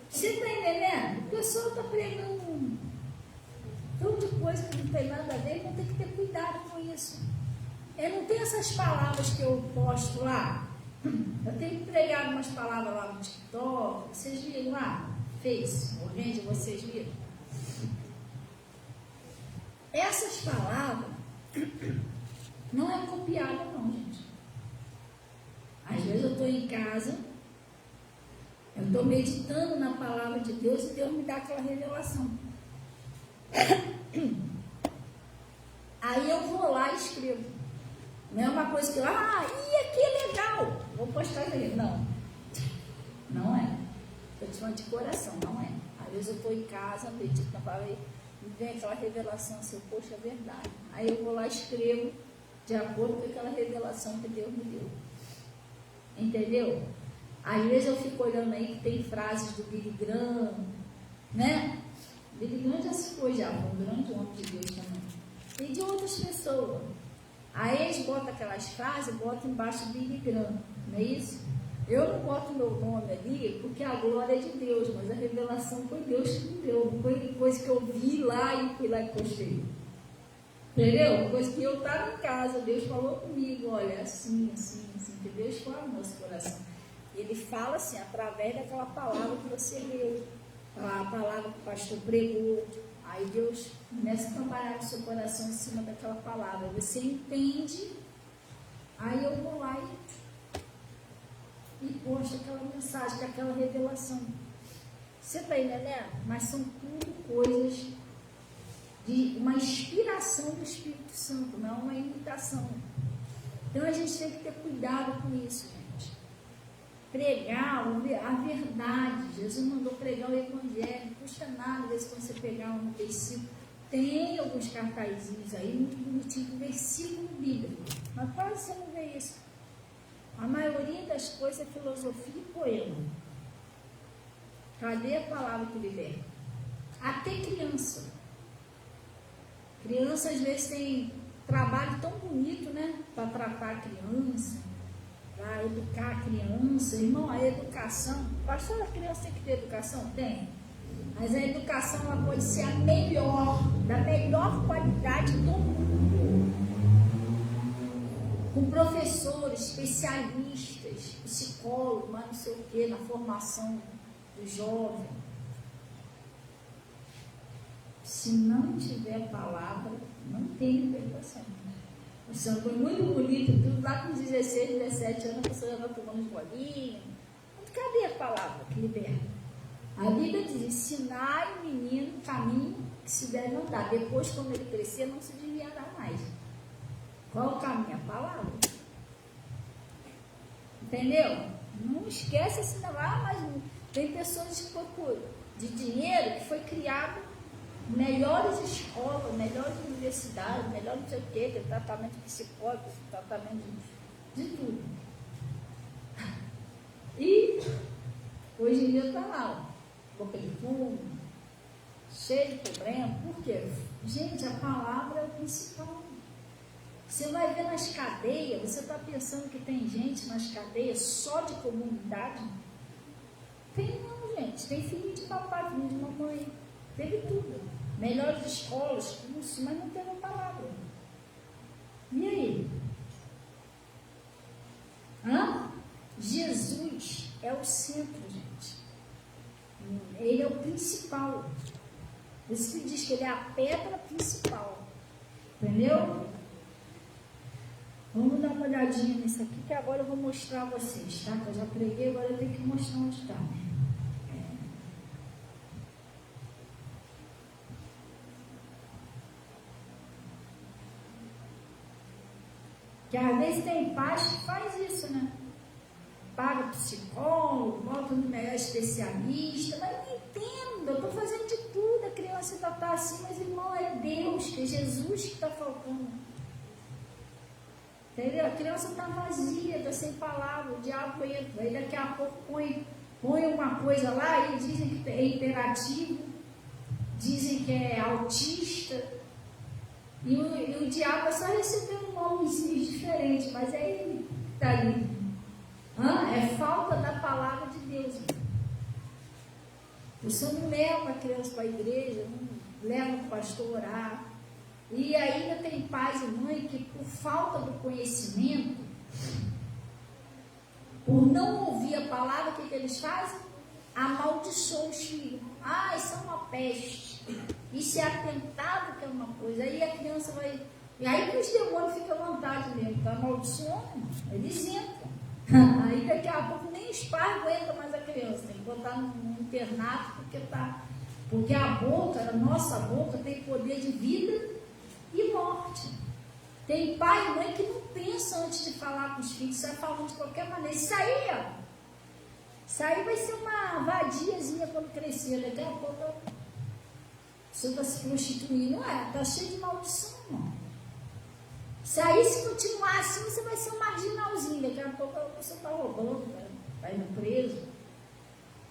Você está entendendo? A pessoa está pregando tanta coisa que não tem nada a ver, então tem que ter cuidado com isso. Eu não tenho essas palavras que eu posto lá. Eu tenho que pregar umas palavras lá no TikTok. Vocês viram lá? Face, alguém de vocês viram? Essas palavras não é copiada não, gente. Às vezes eu estou em casa, eu estou meditando na palavra de Deus e Deus me dá aquela revelação. Aí eu vou lá e escrevo. Não é uma coisa que eu, aqui é legal, vou postar ali. Não, não é. Estou te falando de coração, não é. Às vezes eu estou em casa, medito na palavra e vem aquela revelação assim, poxa, é verdade. Aí eu vou lá e escrevo de acordo com aquela revelação que Deus me deu. Entendeu? Às vezes eu fico olhando aí que tem frases do Billy Graham, né? Billy Graham já se foi, já, um grande homem de Deus também. E de outras pessoas. Aí eles botam aquelas frases, botam embaixo do Billy Graham, não é isso? Eu não boto meu nome ali porque a glória é de Deus, mas a revelação foi Deus que me deu. Não foi coisa que eu vi lá e fui lá e postei. Entendeu? Coisa que eu estava em casa, Deus falou comigo, olha, assim, que Deus fala no nosso coração. Ele fala assim, através daquela palavra que você leu, a palavra que o pastor pregou. Aí Deus começa a trabalhar no seu coração em cima daquela palavra. Você entende, aí eu vou lá e posto aquela mensagem, aquela revelação. Você está entendendo? Mas são tudo coisas de uma inspiração do Espírito Santo, não uma imitação. Então a gente tem que ter cuidado com isso, gente. Pregar a verdade. Jesus mandou pregar o evangelho, não custa nada, às vezes quando você pegar um versículo, tem alguns cartazinhos aí, muito bonitinho, versículo bíblico, mas quase você não vê isso. A maioria das coisas é filosofia e poema. Cadê a palavra que liberta? Até criança. Criança às vezes tem trabalho tão bonito, né? Para tratar a criança, para educar a criança. Irmão, a educação, pastor, a criança tem que ter educação? Tem. Mas a educação ela pode ser a melhor, da melhor qualidade do mundo. Com professores, especialistas, psicólogos, mas não sei o que, na formação do jovem. Se não tiver palavra, não tem libertação. O Senhor foi muito bonito, tudo lá com 16, 17 anos, a pessoa já está tomando os bolinhos. Mas cadê a palavra que liberta? A Bíblia diz, ensinai o menino o caminho que se deve andar. Depois, quando ele crescer, não se desviará mais. Qual o caminho? A palavra. Entendeu? Não esquece assim, mas tem pessoas de dinheiro que foi criado melhores escolas, melhores universidades, melhor não sei o quê, tem tratamento psicólogo, tratamento de tudo. E hoje em dia está lá, ó, boca de fumo, cheio de problema. Por quê? Gente, a palavra é o principal. Você vai ver nas cadeias, você está pensando que tem gente nas cadeias só de comunidade? Tem não, gente. Tem filho de papai, filho de mamãe. Teve tudo. Melhores escolas, curso, mas não teve a palavra. E aí? Jesus é o centro, gente. Ele é o principal. Por isso que diz que ele é a pedra principal. Entendeu? Vamos dar uma olhadinha nisso aqui, que agora eu vou mostrar a vocês, tá? Que eu já preguei, agora eu tenho que mostrar onde está. Que às vezes tem pais que faz isso, né? Paga psicólogo, bota no melhor especialista, mas eu não entendo, eu estou fazendo de tudo, a criança ainda está assim, mas irmão, é Deus, que é Jesus que está faltando. Entendeu? A criança está vazia, está sem palavra, o diabo entra, aí daqui a pouco põe uma coisa lá e dizem que é hiperativo, dizem que é autista, e o diabo é só recebendo um nomezinho diferente, mas é ele que está ali. É falta da palavra de Deus. Você não leva a criança para a igreja, não leva o pastor a orar. E ainda tem pais e mães que, por falta do conhecimento, por não ouvir a palavra, o que eles fazem? Amaldiçoam os filhos. Isso é uma peste. Isso é atentado, que é uma coisa. Aí a criança vai... E aí que os demônios ficam à vontade mesmo. Está amaldiçoando, eles entram. Aí daqui a pouco nem os pais aguentam mais a criança. Tem que botar no internato, porque a boca, a nossa boca, tem poder de vida e morte. Tem pai e mãe que não pensam antes de falar com os filhos, sai falando de qualquer maneira. Isso aí vai ser uma vadiazinha quando crescer. Daqui a pouco você vai se prostituir. Não é? Está cheio de maldição, irmão. Isso aí, se continuar assim, você vai ser um marginalzinho. Daqui a pouco você está roubando, vai indo preso.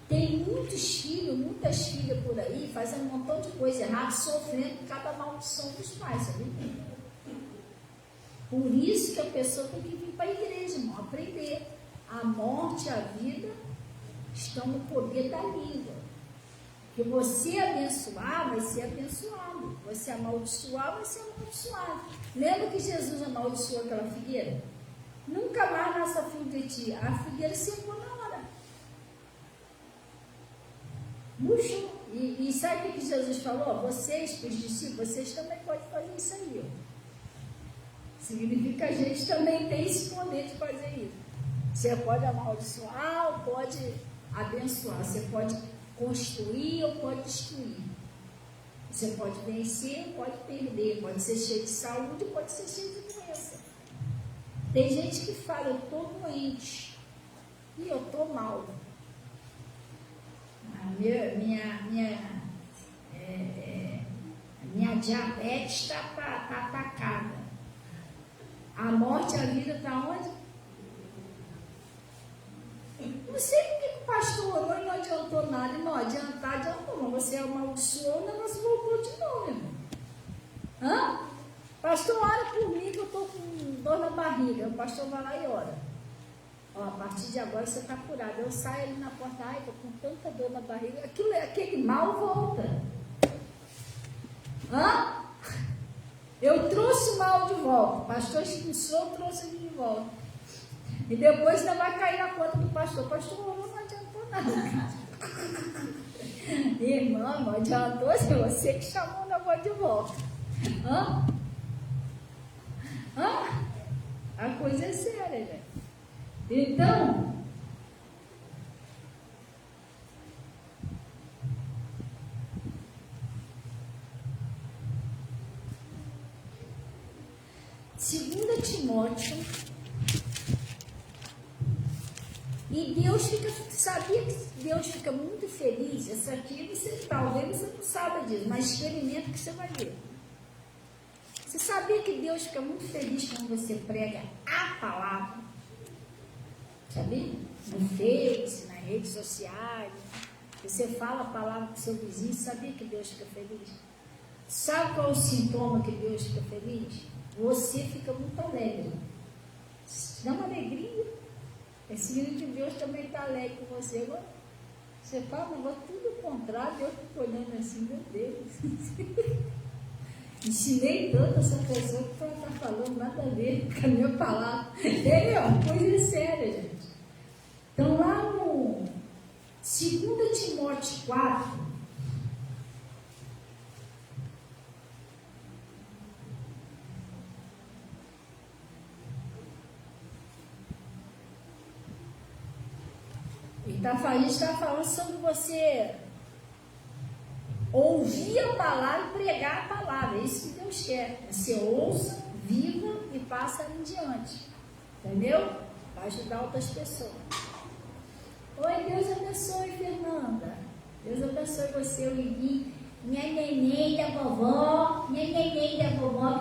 Tem muitos filhos, muitas filhas por aí, fazendo um montão de coisa errada, sofrendo por cada maldição dos pais, sabe? Por isso que a pessoa tem que vir para a igreja, irmão, aprender. A morte e a vida estão no poder da língua. Que você abençoar, vai ser abençoado. Você amaldiçoar, vai ser amaldiçoado. Lembra que Jesus amaldiçoou aquela figueira? Nunca mais nasça filho de ti. A figueira secou na hora. Murchou. E sabe o que Jesus falou? Vocês, os discípulos, vocês também podem fazer isso aí. Significa que a gente também tem esse poder de fazer isso. Você pode amaldiçoar ou pode abençoar. Você pode construir ou pode destruir. Você pode vencer ou pode perder. Pode ser cheio de saúde ou pode ser cheio de doença. Tem gente que fala, eu estou doente e eu estou mal. Minha diabetes está atacada. A morte e a vida está onde? Não sei por que o pastor orou e não adiantou nada. Não adiantou, mas você amaldiçoou, o negócio voltou de novo, irmão. Pastor, ora por mim que eu estou com dor na barriga. O pastor vai lá e ora. A partir de agora você está curado. Eu saio ali na porta, estou com tanta dor na barriga. Aquele mal volta. Eu trouxe o mal de volta. O pastor expulsou, trouxe ele de volta. E depois ainda vai cair na conta do pastor. O pastor orou, não adiantou nada. Irmão, não adiantou, se você que chamou o negócio de volta. A coisa é séria, gente. Então, Timóteo, E Deus fica, sabia que Deus fica muito feliz? Essa aqui, talvez você não saiba disso, mas experimenta que você vai ver. Você sabia que Deus fica muito feliz quando você prega a palavra? Sabia? No Face, nas redes sociais. Você fala a palavra para o seu vizinho, sabia que Deus fica feliz? Sabe qual é o sintoma que Deus fica feliz? Você fica muito alegre. Te dá uma alegria. É significa que Deus também está alegre com você. Agora, você fala, mas tudo o contrário, Deus fica olhando assim, meu Deus. Ensinei tanto essa pessoa que ela está falando nada a ver com a minha palavra. É uma coisa séria, gente. Então, lá no 2 Timóteo 4, a gente está falando sobre você ouvir a palavra e pregar a palavra. É isso que Deus quer. Você ouça, viva e passa em diante. Entendeu? Para ajudar outras pessoas. Oi, Deus abençoe, Fernanda. Deus abençoe você, o Liguinho. Minha neném da vovó que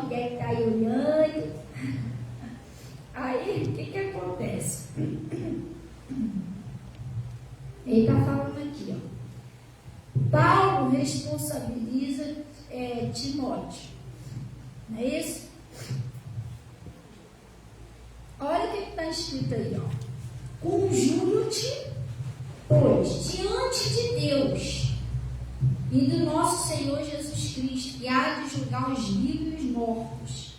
deve estar aí olhando. Aí, o que acontece? Ele está falando aqui, ó. Paulo responsabiliza Timóteo. Não é isso? Olha o que está escrito aí, ó. Conjuro-te, pois, diante de Deus e do nosso Senhor Jesus Cristo, que há de julgar os vivos e os mortos,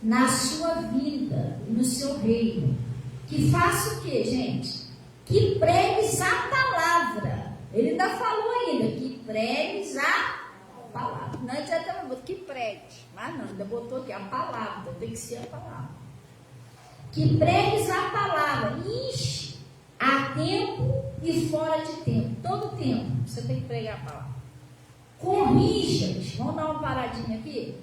na sua vida e no seu reino, que faça o quê, gente? Que pregues a palavra. Ele ainda falou ainda, que pregues a palavra. Não adianta que pregues, mas não, ainda botou aqui a palavra, então tem que ser a palavra. Que pregues a palavra, a tempo e fora de tempo, todo tempo você tem que pregar a palavra. Corrijas, vamos dar uma paradinha aqui?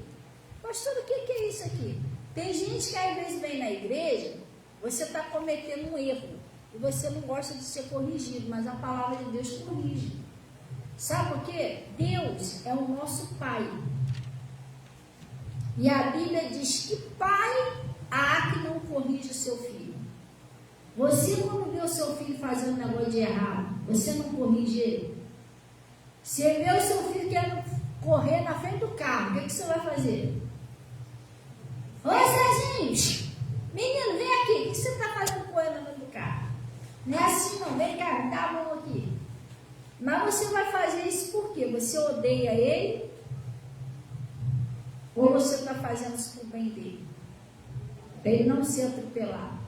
Pastor, o que é isso aqui? Tem gente que às vezes vem na igreja, você está cometendo um erro. E você não gosta de ser corrigido, mas a palavra de Deus corrige. Sabe por quê? Deus é o nosso Pai. E a Bíblia diz que pai há que não corrige o seu filho. Você, quando vê o seu filho fazendo um negócio de errado, você não corrige ele. Você vê o seu filho querendo correr na frente do carro, o que você vai fazer? Oi, Serginho! Menino, vem aqui, o que você está fazendo correndo na frente do carro? Não é assim não, vem cá, me dá a mão aqui. Mas você vai fazer isso por quê? Você odeia ele? Ou você está fazendo isso por bem dele? Para ele não ser atropelado.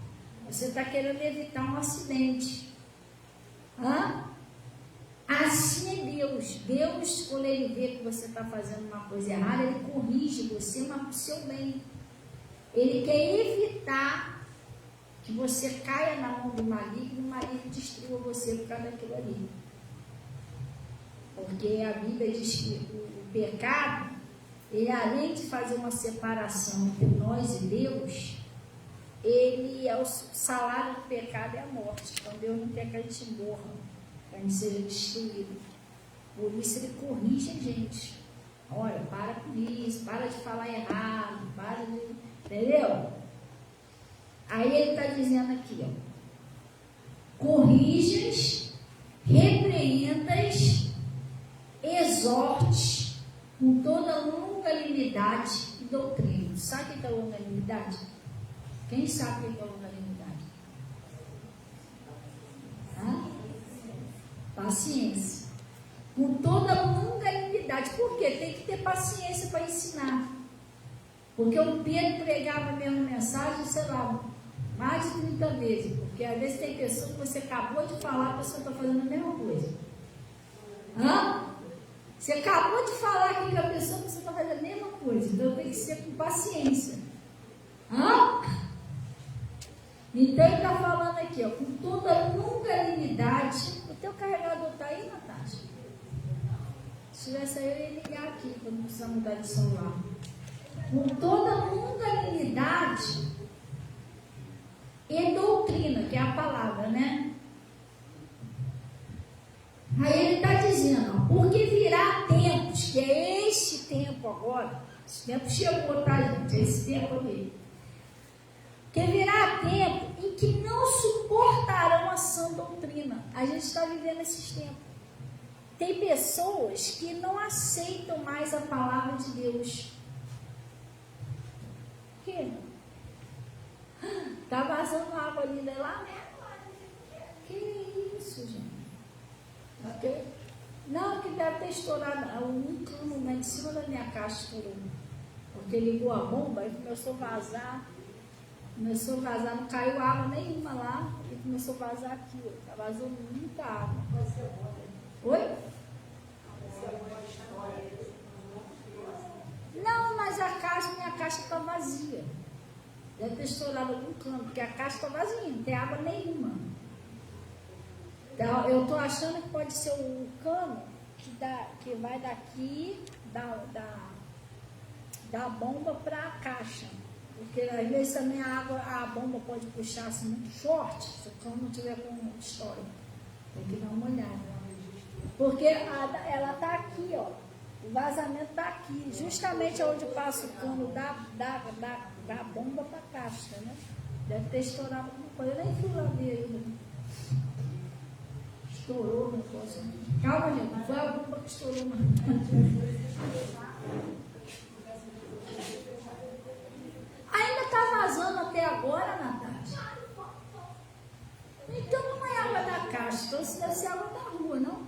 Você está querendo evitar um acidente. Assim é Deus. Deus, quando ele vê que você está fazendo uma coisa errada, ele corrige você, mas para o seu bem. Ele quer evitar que você caia na mão do maligno e o maligno destrua você por causa daquilo ali. Porque a Bíblia diz que o pecado, ele além de fazer uma separação entre nós e Deus, ele é o salário do pecado é a morte. Então Deus não quer que a gente morra, que a gente seja destruído. Por isso ele corrige a gente. Olha, para com isso, para de falar errado, para de... Entendeu? Aí ele está dizendo aqui, ó. Corrijas, repreendas, exortes com toda longanimidade e doutrina. Sabe o que é longanimidade? Quem sabe o que é longanimidade? Paciência. Com toda longanimidade. Por quê? Tem que ter paciência para ensinar. Porque o Pedro pregava a mesma mensagem, sei lá, mais de 30 vezes. Porque às vezes tem pessoas que você acabou de falar, a pessoa está fazendo a mesma coisa. Você acabou de falar aqui com a pessoa, você está fazendo a mesma coisa. Então tem que ser com paciência. Então ele está falando aqui, ó, com toda longanimidade. O teu carregador está aí, Natasha? Se tivesse aí, eu ia ligar aqui, para não precisar mudar de celular. Com toda longanimidade e doutrina. doutrina, que é a palavra, né? Aí ele está dizendo, ó, porque virá tempos, que é este tempo agora, esse tempo chegou, tá, gente? É esse tempo aqui. Que virá tempo em que não suportarão a sã doutrina. A gente está vivendo esses tempos. Tem pessoas que não aceitam mais a palavra de Deus. Por quê? Está vazando água ali, né? Lá, né? Que isso, gente? Não, que deve ter estourado um cano lá em cima da minha caixa, estourou. Porque ligou a bomba e começou a vazar. Não caiu água nenhuma lá. E começou a vazar aqui, ó. Tá vazando muita água. Oi? Não, mas minha caixa está vazia. Deve ter estourado algum cano, porque a caixa está vazia, não tem água nenhuma. Então, eu estou achando que pode ser o cano que vai daqui da bomba para a caixa. Porque às vezes também a bomba pode puxar assim, muito forte, se o cano não tiver com história. Tem que dar uma olhada. Porque ela está aqui, ó. O vazamento está aqui, justamente onde passa o cano da bomba para a caixa, né? Deve ter estourado alguma coisa. Eu nem fui lá ver ainda. Estourou o negócio. Calma, gente, não foi a bomba que estourou, não. Ainda está vazando até agora, Natália? Então não é água da caixa, então isso deve ser água da rua, não?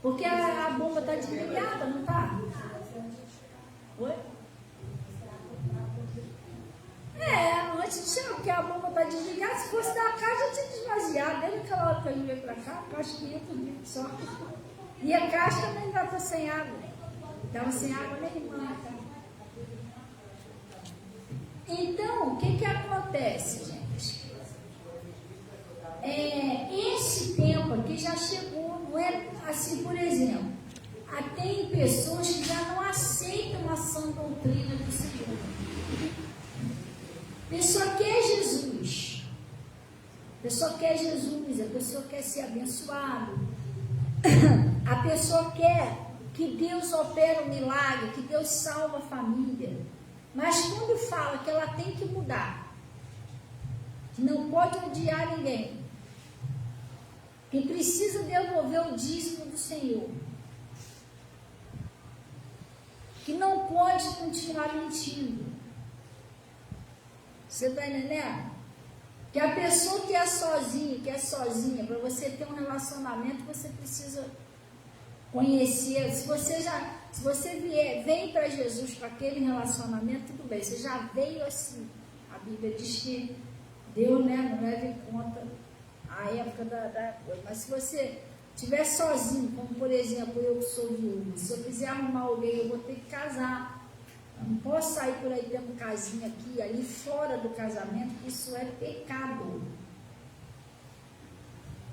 Porque a bomba está desligada, não está? Oi? Antes de chegar, porque a bomba está desligada, se fosse da caixa, eu tinha desvaziado. Desde aquela hora que eu veio para cá, a caixa ia tudo só. E a caixa também estava sem água. Estava sem água nenhuma. Então, o que acontece, gente? Esse tempo aqui já chegou, não é assim, por exemplo, tem pessoas que já não aceitam a sã doutrina do Senhor. A pessoa quer Jesus, a pessoa quer Jesus, a pessoa quer ser abençoado, a pessoa quer que Deus opere um milagre, que Deus salva a família, mas quando fala que ela tem que mudar, que não pode odiar ninguém, que precisa devolver o dízimo do Senhor, que não pode continuar mentindo. Você está entendendo? Que a pessoa que é sozinha, para você ter um relacionamento, você precisa conhecer. Se você vem para Jesus com aquele relacionamento, tudo bem, você já veio assim. A Bíblia diz que Deus, né, não leva em conta a época da coisa. Mas se você estiver sozinho, como por exemplo eu que sou viúva, se eu quiser arrumar alguém, eu vou ter que casar. Eu não posso sair por aí tendo casinha aqui e ali fora do casamento, isso é pecado.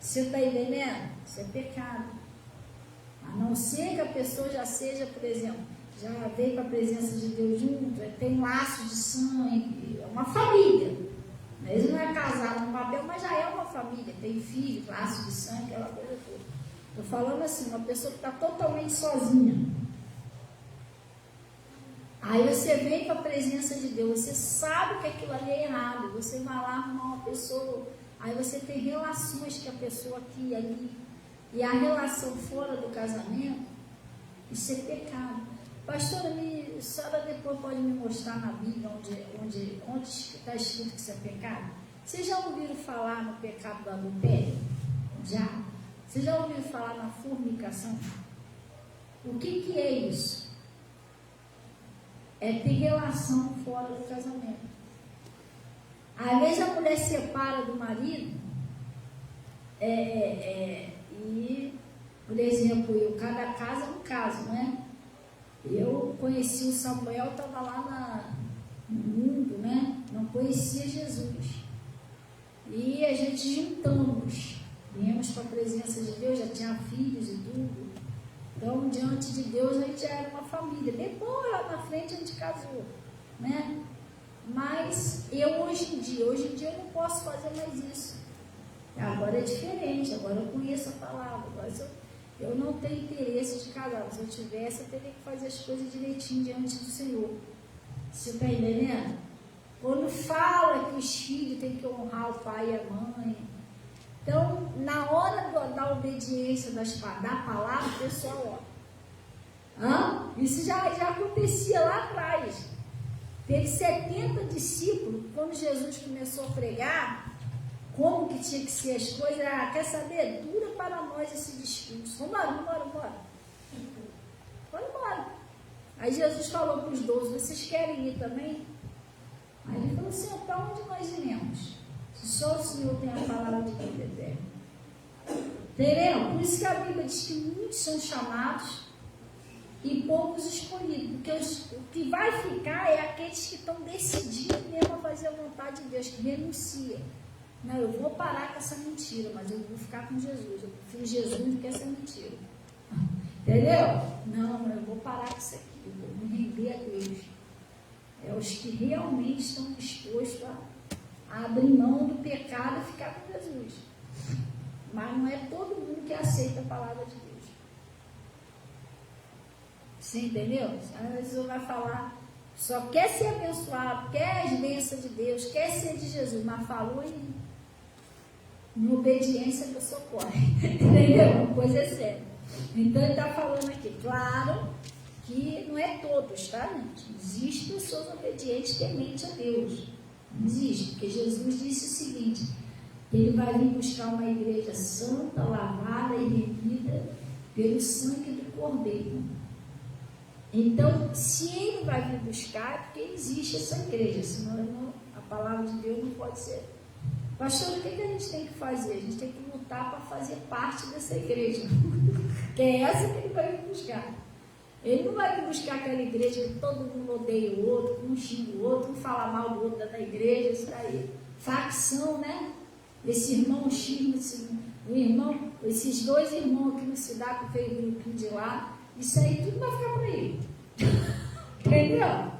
Você está entendendo? Isso é pecado. A não ser que a pessoa já seja, por exemplo, já veio para a presença de Deus junto, tem um laço de sangue, é uma família. Ele não é casado no papel, mas já é uma família, tem filho, laço de sangue, aquela coisa toda. Estou falando assim, uma pessoa que está totalmente sozinha. Aí você vem para a presença de Deus, você sabe que aquilo ali é errado, você vai lá arrumar uma pessoa, aí você tem relações com a pessoa aqui e ali, e a relação fora do casamento, isso é pecado. Pastora, a senhora depois pode me mostrar na Bíblia onde está escrito que isso é pecado? Vocês já ouviram falar no pecado do adultério? Já? Vocês já ouviram falar na fornicação? O que é isso? É ter relação fora do casamento. Às vezes a mulher separa do marido e, por exemplo, cada caso é um caso, né? Eu conheci o Samuel, estava lá no mundo, né? Não conhecia Jesus. E a gente juntamos, viemos para a presença de Deus, já tinha filhos e tudo. Então, diante de Deus, a gente já era uma família. Depois, lá na frente, a gente casou, né? Mas hoje em dia eu não posso fazer mais isso. Agora é diferente, agora eu conheço a palavra, agora eu não tenho interesse de casar. Se eu tivesse, eu teria que fazer as coisas direitinho diante do Senhor. Você está entendendo? Quando fala que os filhos têm que honrar o pai e a mãe. Então, na hora da obediência da palavra, o pessoal, isso já acontecia lá atrás. Teve 70 discípulos, quando Jesus começou a pregar, como que tinha que ser as coisas, quer saber? Dura para nós esse discurso. Vamos embora. Aí Jesus falou para os 12, vocês querem ir também? Aí ele falou assim, para onde nós iremos? Se só o Senhor tem a palavra de vida eterna. Entendeu? Por isso que a Bíblia diz que muitos são chamados e poucos escolhidos. Porque o que vai ficar é aqueles que estão decidindo mesmo a fazer a vontade de Deus, que renunciam. Não, eu vou parar com essa mentira, mas eu vou ficar com Jesus. Eu prefiro Jesus do que essa mentira. Entendeu? Não, eu vou parar com isso aqui, eu vou me render a Deus. É os que realmente estão dispostos a abrir mão do pecado e ficar com Jesus. Mas não é todo mundo que aceita a palavra de Deus. Você entendeu? Às vezes você vai falar, só quer ser abençoado, quer as bênçãos de Deus, quer ser de Jesus, mas falou em obediência que eu socorre. Entendeu? Uma coisa é séria. Então ele está falando aqui, claro que não é todos, tá, gente? Existem pessoas obedientes, tementes a Deus. Existe, porque Jesus disse o seguinte, ele vai vir buscar uma igreja santa, lavada e remida pelo sangue do Cordeiro. Então, se ele vai vir buscar, é porque existe essa igreja, senão a palavra de Deus não pode ser. Pastor, o que a gente tem que fazer? A gente tem que lutar para fazer parte dessa igreja, que é essa que ele vai vir buscar. Ele não vai vir buscar aquela igreja que todo mundo odeia o outro, um xinga o outro, um fala mal do outro da igreja, isso daí. Facção, né? Esse irmão xinga, esses dois irmãos que não se dá com o grupinho de lá, isso aí tudo vai ficar por aí. Entendeu?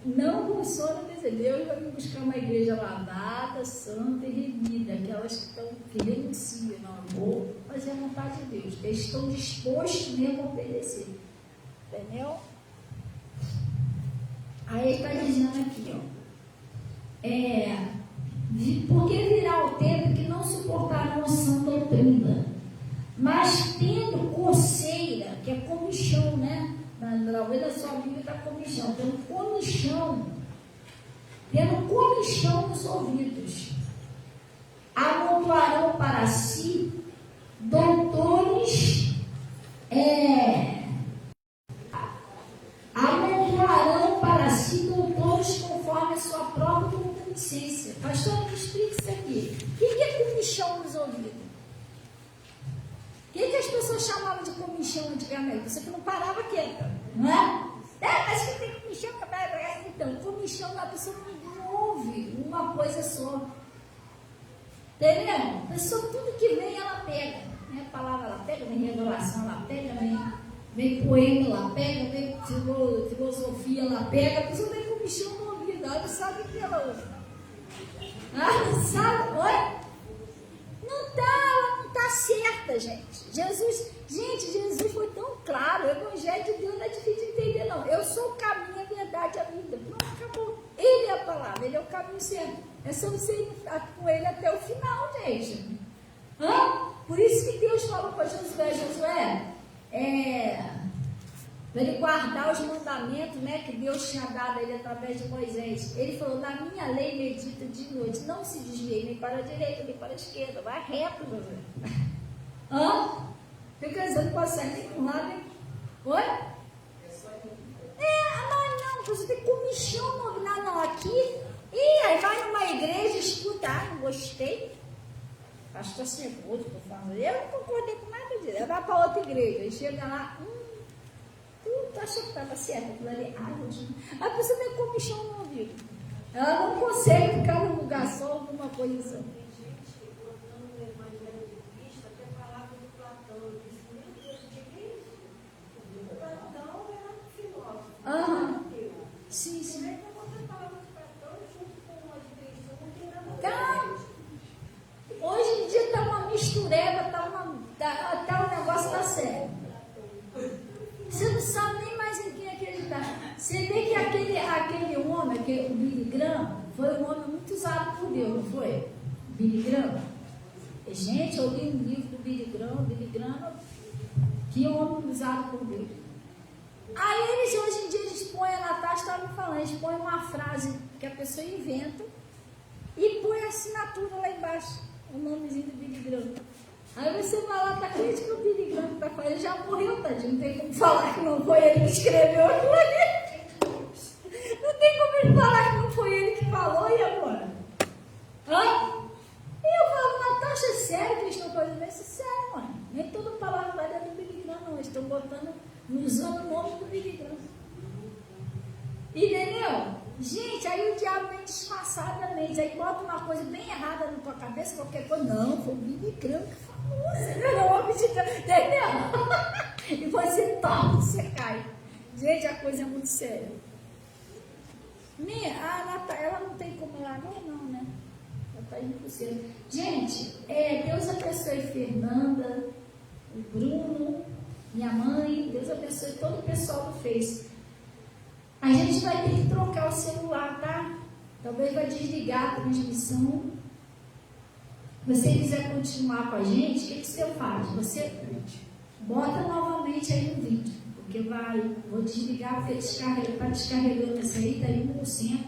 Não funciona desse Deus, vai vir buscar uma igreja lavada, santa e remida, aquelas que renunciam, não vou fazer a vontade de Deus, que eles estão dispostos mesmo a obedecer. Entendeu? Aí ele está dizendo aqui, porque virá o tempo que não suportarão a sã doutrina, mas tendo coceira, que é comichão, né? Talvez a sua Bíblia está comichão, tendo comichão nos ouvidos, amontoarão para si doutores, conforme a sua própria concupiscência. Pastor, me explica isso aqui. O que é comichão nos ouvidos? O que as pessoas chamavam de comichão antigamente? Você que não parava quieta, não é? Mas que tem comichão, então, comichão a pessoa não ouve uma coisa só. Entendeu? A pessoa, tudo que vem, ela pega. Né? A palavra ela pega, vem revelação, ela pega, vem poema, ela pega, vem filosofia, ela pega. A pessoa vem comichão no ouvido, ela não sabe o que ela ouve. Não sabe? Oi? Ela não está certa, gente. Jesus foi tão claro. O Evangelho de Deus não é difícil de entender, não. Eu sou o caminho, a verdade, a vida. Pronto, acabou. Ele é a palavra, ele é o caminho certo. É só você ir com ele até o final, gente. Por isso que Deus falou para Josué, para ele guardar os mandamentos, né, que Deus tinha dado a ele através de Moisés. Ele falou, na minha lei medita de noite, não se desvie nem para a direita, nem para a esquerda, vai reto, Josué. Fica dizendo que pode sair nem para um lado, nem... Oi? Não, você tem comichão, não, aqui, aí vai numa igreja, escuta, não gostei, pastor Ceboso, por favor, eu não concordei com nada disso, vai para outra igreja, aí chega lá, tu achou que estava certo aquilo ali? A pessoa tem comichão no ouvido. Ela não consegue ficar num lugar só, alguma coisa só. Tem gente botando o evangelho de Cristo, até a palavra do Platão. Eu disse, meu Deus, o que é isso? O Platão era um filósofo. Sim, sim. Como é que você fala dos pastores junto com as igrejas? Não tem nada a ver. Tá. Hoje em dia está uma mistureba, até o negócio está sério. Você não sabe nem mais em quem acreditar. Você vê que aquele homem, o Billy Graham, foi um homem muito usado por Deus, não foi? Billy Graham. Gente, eu li um livro do Billy Graham, que homem usado por Deus. Aí eles, hoje em dia, eles põem, a Natasha estava falando, eles põem uma frase que a pessoa inventa e põe a assinatura lá embaixo, o nomezinho do Billy Graham. Aí você vai lá, tá crente que o Billy Graham tá falando, ele já morreu, tadinho, não tem como falar que não foi ele que escreveu aquilo ali. Não tem como ele falar que não foi ele que falou, e agora? Hã? E eu falo, Natasha, é sério que eles estão fazendo isso? Sério, mãe. Nem toda palavra vai dar do Billy Graham, não. Eles estão usando o nome do Billy Graham. Entendeu? Gente, aí o diabo vem disfarçadamente, aí bota uma coisa bem errada na tua cabeça, qualquer coisa. Não, foi o Billy Graham que falou, você não é homem de Deus, entendeu? E você toma, você cai. Gente, a coisa é muito séria. A Natália, ela não tem como ela agora, não, né? Ela está impossível. Gente, Deus abençoe Fernanda, o Bruno, minha mãe, Deus abençoe todo o pessoal do Face. A gente vai ter que trocar o celular, tá? Talvez vai desligar a transmissão. Se você quiser continuar com a gente, o que você faz? Você bota novamente aí no vídeo, porque vou desligar, porque está descarregando esse aí, está 1%.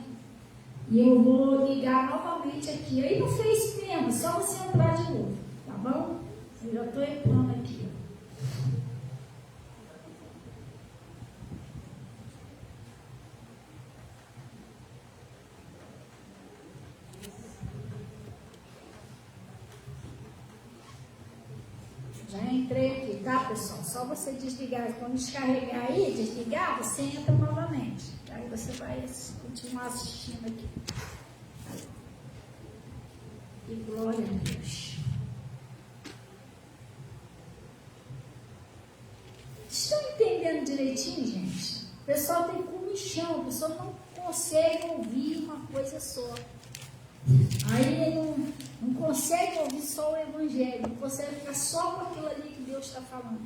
E eu vou ligar novamente aqui. Aí no Face mesmo, só você entrar de novo, tá bom? Eu já estou entrando aqui. Já entrei aqui, tá, pessoal? Só você desligar. Quando descarregar aí, desligar, você entra novamente. Aí você vai continuar assistindo aqui. E glória a Deus. Estão entendendo direitinho, gente? O pessoal tem comichão, o pessoal não consegue ouvir uma coisa só. Aí não consegue ouvir só o Evangelho, não consegue ficar só com aquilo ali que Deus está falando.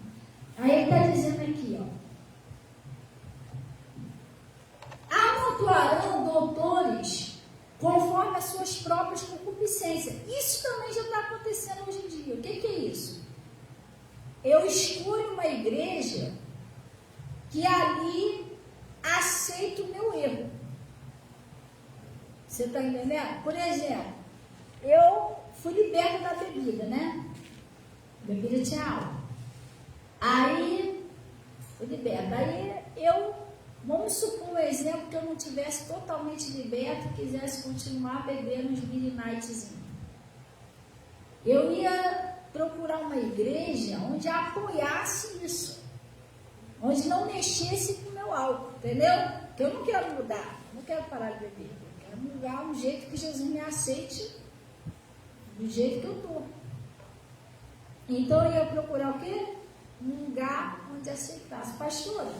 Aí ele está dizendo aqui, ó. Amontoarão doutores conforme as suas próprias concupiscências. Isso também já está acontecendo hoje em dia. O que é isso? Eu escolho uma igreja que ali aceita o meu erro. Você está entendendo? Por exemplo, eu fui liberta da bebida, né? A bebida tinha álcool. Aí, fui liberta. Aí vamos supor um exemplo que eu não tivesse totalmente liberta e quisesse continuar bebendo uns midnightzinhos. Eu ia procurar uma igreja onde apoiasse isso. Onde não mexesse com o meu álcool, entendeu? Porque eu não quero mudar, não quero parar de beber. Mudar um jeito que Jesus me aceite do jeito que eu estou. Então eu ia procurar o quê? Um lugar onde aceitasse. Pastora,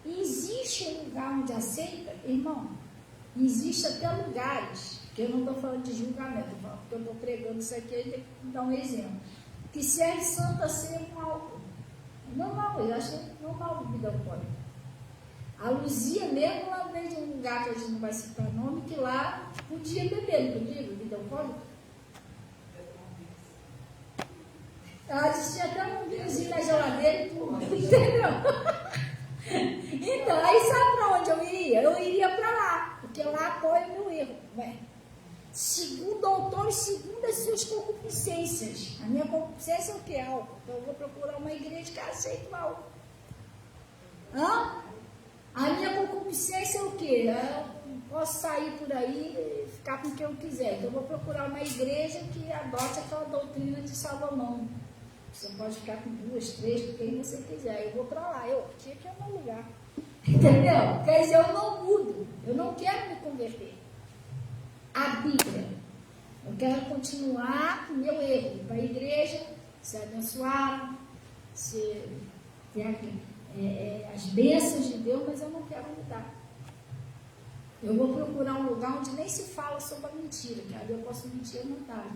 existe um lugar onde aceita? Irmão, existe até lugares, que eu não estou falando de julgamento, porque eu estou pregando isso aqui, eu tenho que dar um exemplo, que serve Santa Ceia com álcool. Normal, eu acho normal bebida alcoólica. A Luzia mesmo, ela veio de um lugar que a gente não vai citar nome, que lá podia beber, não podia bebida alcoólica? Ela disse, tinha até um vinhozinho na geladeira e tudo, entendeu? Então, aí sabe para onde eu iria? Eu iria para lá, porque lá apoia o meu erro. Ué. Segundo autores, segundo as suas concupiscências. A minha concupiscência é o que? Álcool. Então eu vou procurar uma igreja que aceita o álcool. A minha concupiscência é o quê? Eu posso sair por aí e ficar com quem eu quiser. Então eu vou procurar uma igreja que adote aquela doutrina de Salomão. Você pode ficar com 2, 3, com quem você quiser. Eu vou para lá. Aqui é o meu lugar. Entendeu? Quer dizer, eu não mudo. Eu não quero me converter. A Bíblia. Eu quero continuar com o meu erro. Ir para a igreja, ser abençoado, ter as bênçãos de Deus, mas eu não quero mudar. Eu vou procurar um lugar onde nem se fala sobre a mentira, que ali eu posso mentir à vontade.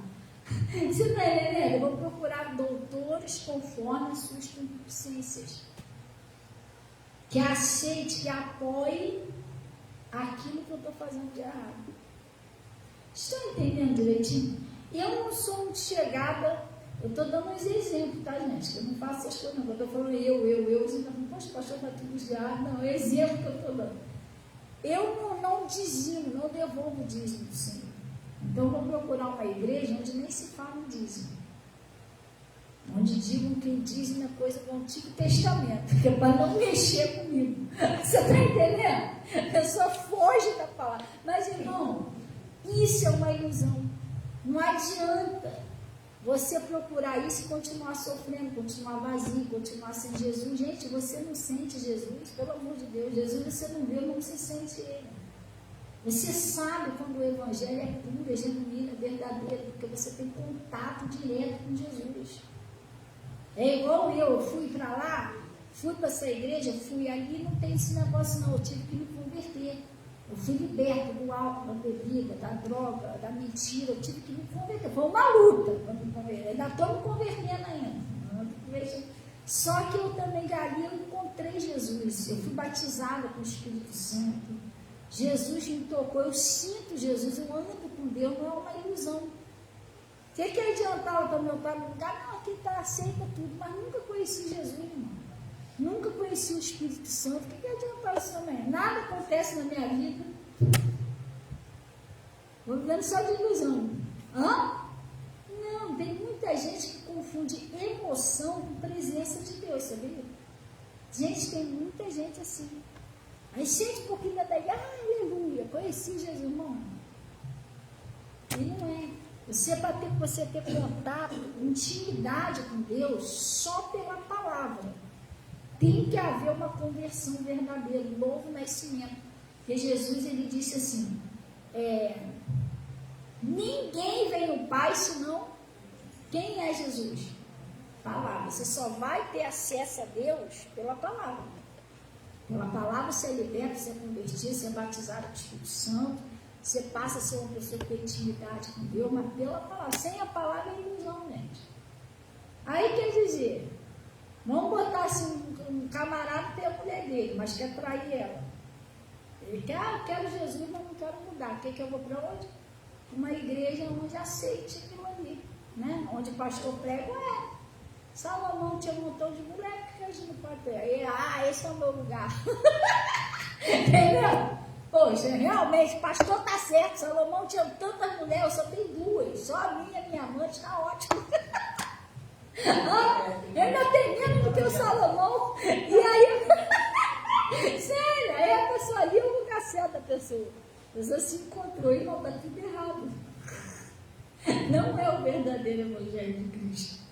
Você não é entendendo? Eu vou procurar doutores conforme as suas concupiscências. Que aceite, que apoie aquilo que eu estou fazendo de errado. Estão entendendo direitinho? Eu não sou muito chegada, eu estou dando uns exemplos, tá, gente? Que eu não faço essas coisas, não. Eu estou falando eu, você está falando, poxa, pastor, está tudo de errado. Não, é exemplo que eu estou dando. Eu não dizimo, não devolvo o dízimo, sim. Então eu vou procurar uma igreja onde nem se fala em dízimo. Onde digam que o dízimo é coisa do Antigo Testamento, que é para não mexer comigo. Você está entendendo? A pessoa foge da palavra. Mas, irmão, isso é uma ilusão. Não adianta você procurar isso e continuar sofrendo, continuar vazio, continuar sem Jesus. Gente, você não sente Jesus, pelo amor de Deus. Jesus você não vê, não se sente Ele. Você sabe quando o Evangelho é puro, é genuíno, é verdadeiro, porque você tem contato direto com Jesus. É igual eu fui para lá, fui para essa igreja, fui ali, não tem esse negócio não, eu tive que me converter. Eu fui liberto do álcool, da bebida, da droga, da mentira, eu tive que me converter. Foi uma luta para me converter, ainda estou me convertendo ainda. Só que eu também ali eu encontrei Jesus, eu fui batizada com o Espírito Santo. Jesus me tocou, eu sinto Jesus, eu ando com Deus, não é uma ilusão. O que adiantava para meu pai no lugar? Não, aqui está, aceita tudo, mas nunca conheci Jesus, irmão. Nunca conheci o Espírito Santo. O que adiantava isso também? Nada acontece na minha vida. Vou vivendo só de ilusão. Hã? Não, tem muita gente que confunde emoção com presença de Deus, sabia? Gente, tem muita gente assim. Aí sente um pouquinho daí, aleluia, conheci Jesus, irmão. E não é. Para você ter contato, intimidade com Deus, só pela palavra. Tem que haver uma conversão verdadeira, um novo nascimento. Porque Jesus, ele disse assim, ninguém vem ao Pai senão quem é Jesus? Palavra. Você só vai ter acesso a Deus pela palavra. Pela palavra você é liberto, você é convertido, você é batizado com o Espírito Santo, você passa a ser uma pessoa que tem intimidade com Deus, mas pela palavra. Sem a palavra é ilusão, gente. Aí quer dizer, vamos botar assim, um camarada tem a mulher dele, mas quer trair ela. Ele quer, eu quero Jesus, mas não quero mudar. O que eu vou para onde? Uma igreja onde aceite aquilo ali, né? Onde o pastor prega, Salomão tinha um montão de mulher, porque a gente não pode pregar. Esse é o meu lugar. Entendeu? Poxa, realmente, pastor tá certo, Salomão tinha tantas mulheres, eu só tenho 2, só a minha amante, tá ótimo. Eu ainda tenho menos do que o Salomão. E aí, sério, aí a pessoa ali é o lugar certo da pessoa. A pessoa se encontrou e não, tá tudo errado. Não é o verdadeiro evangelho de Cristo.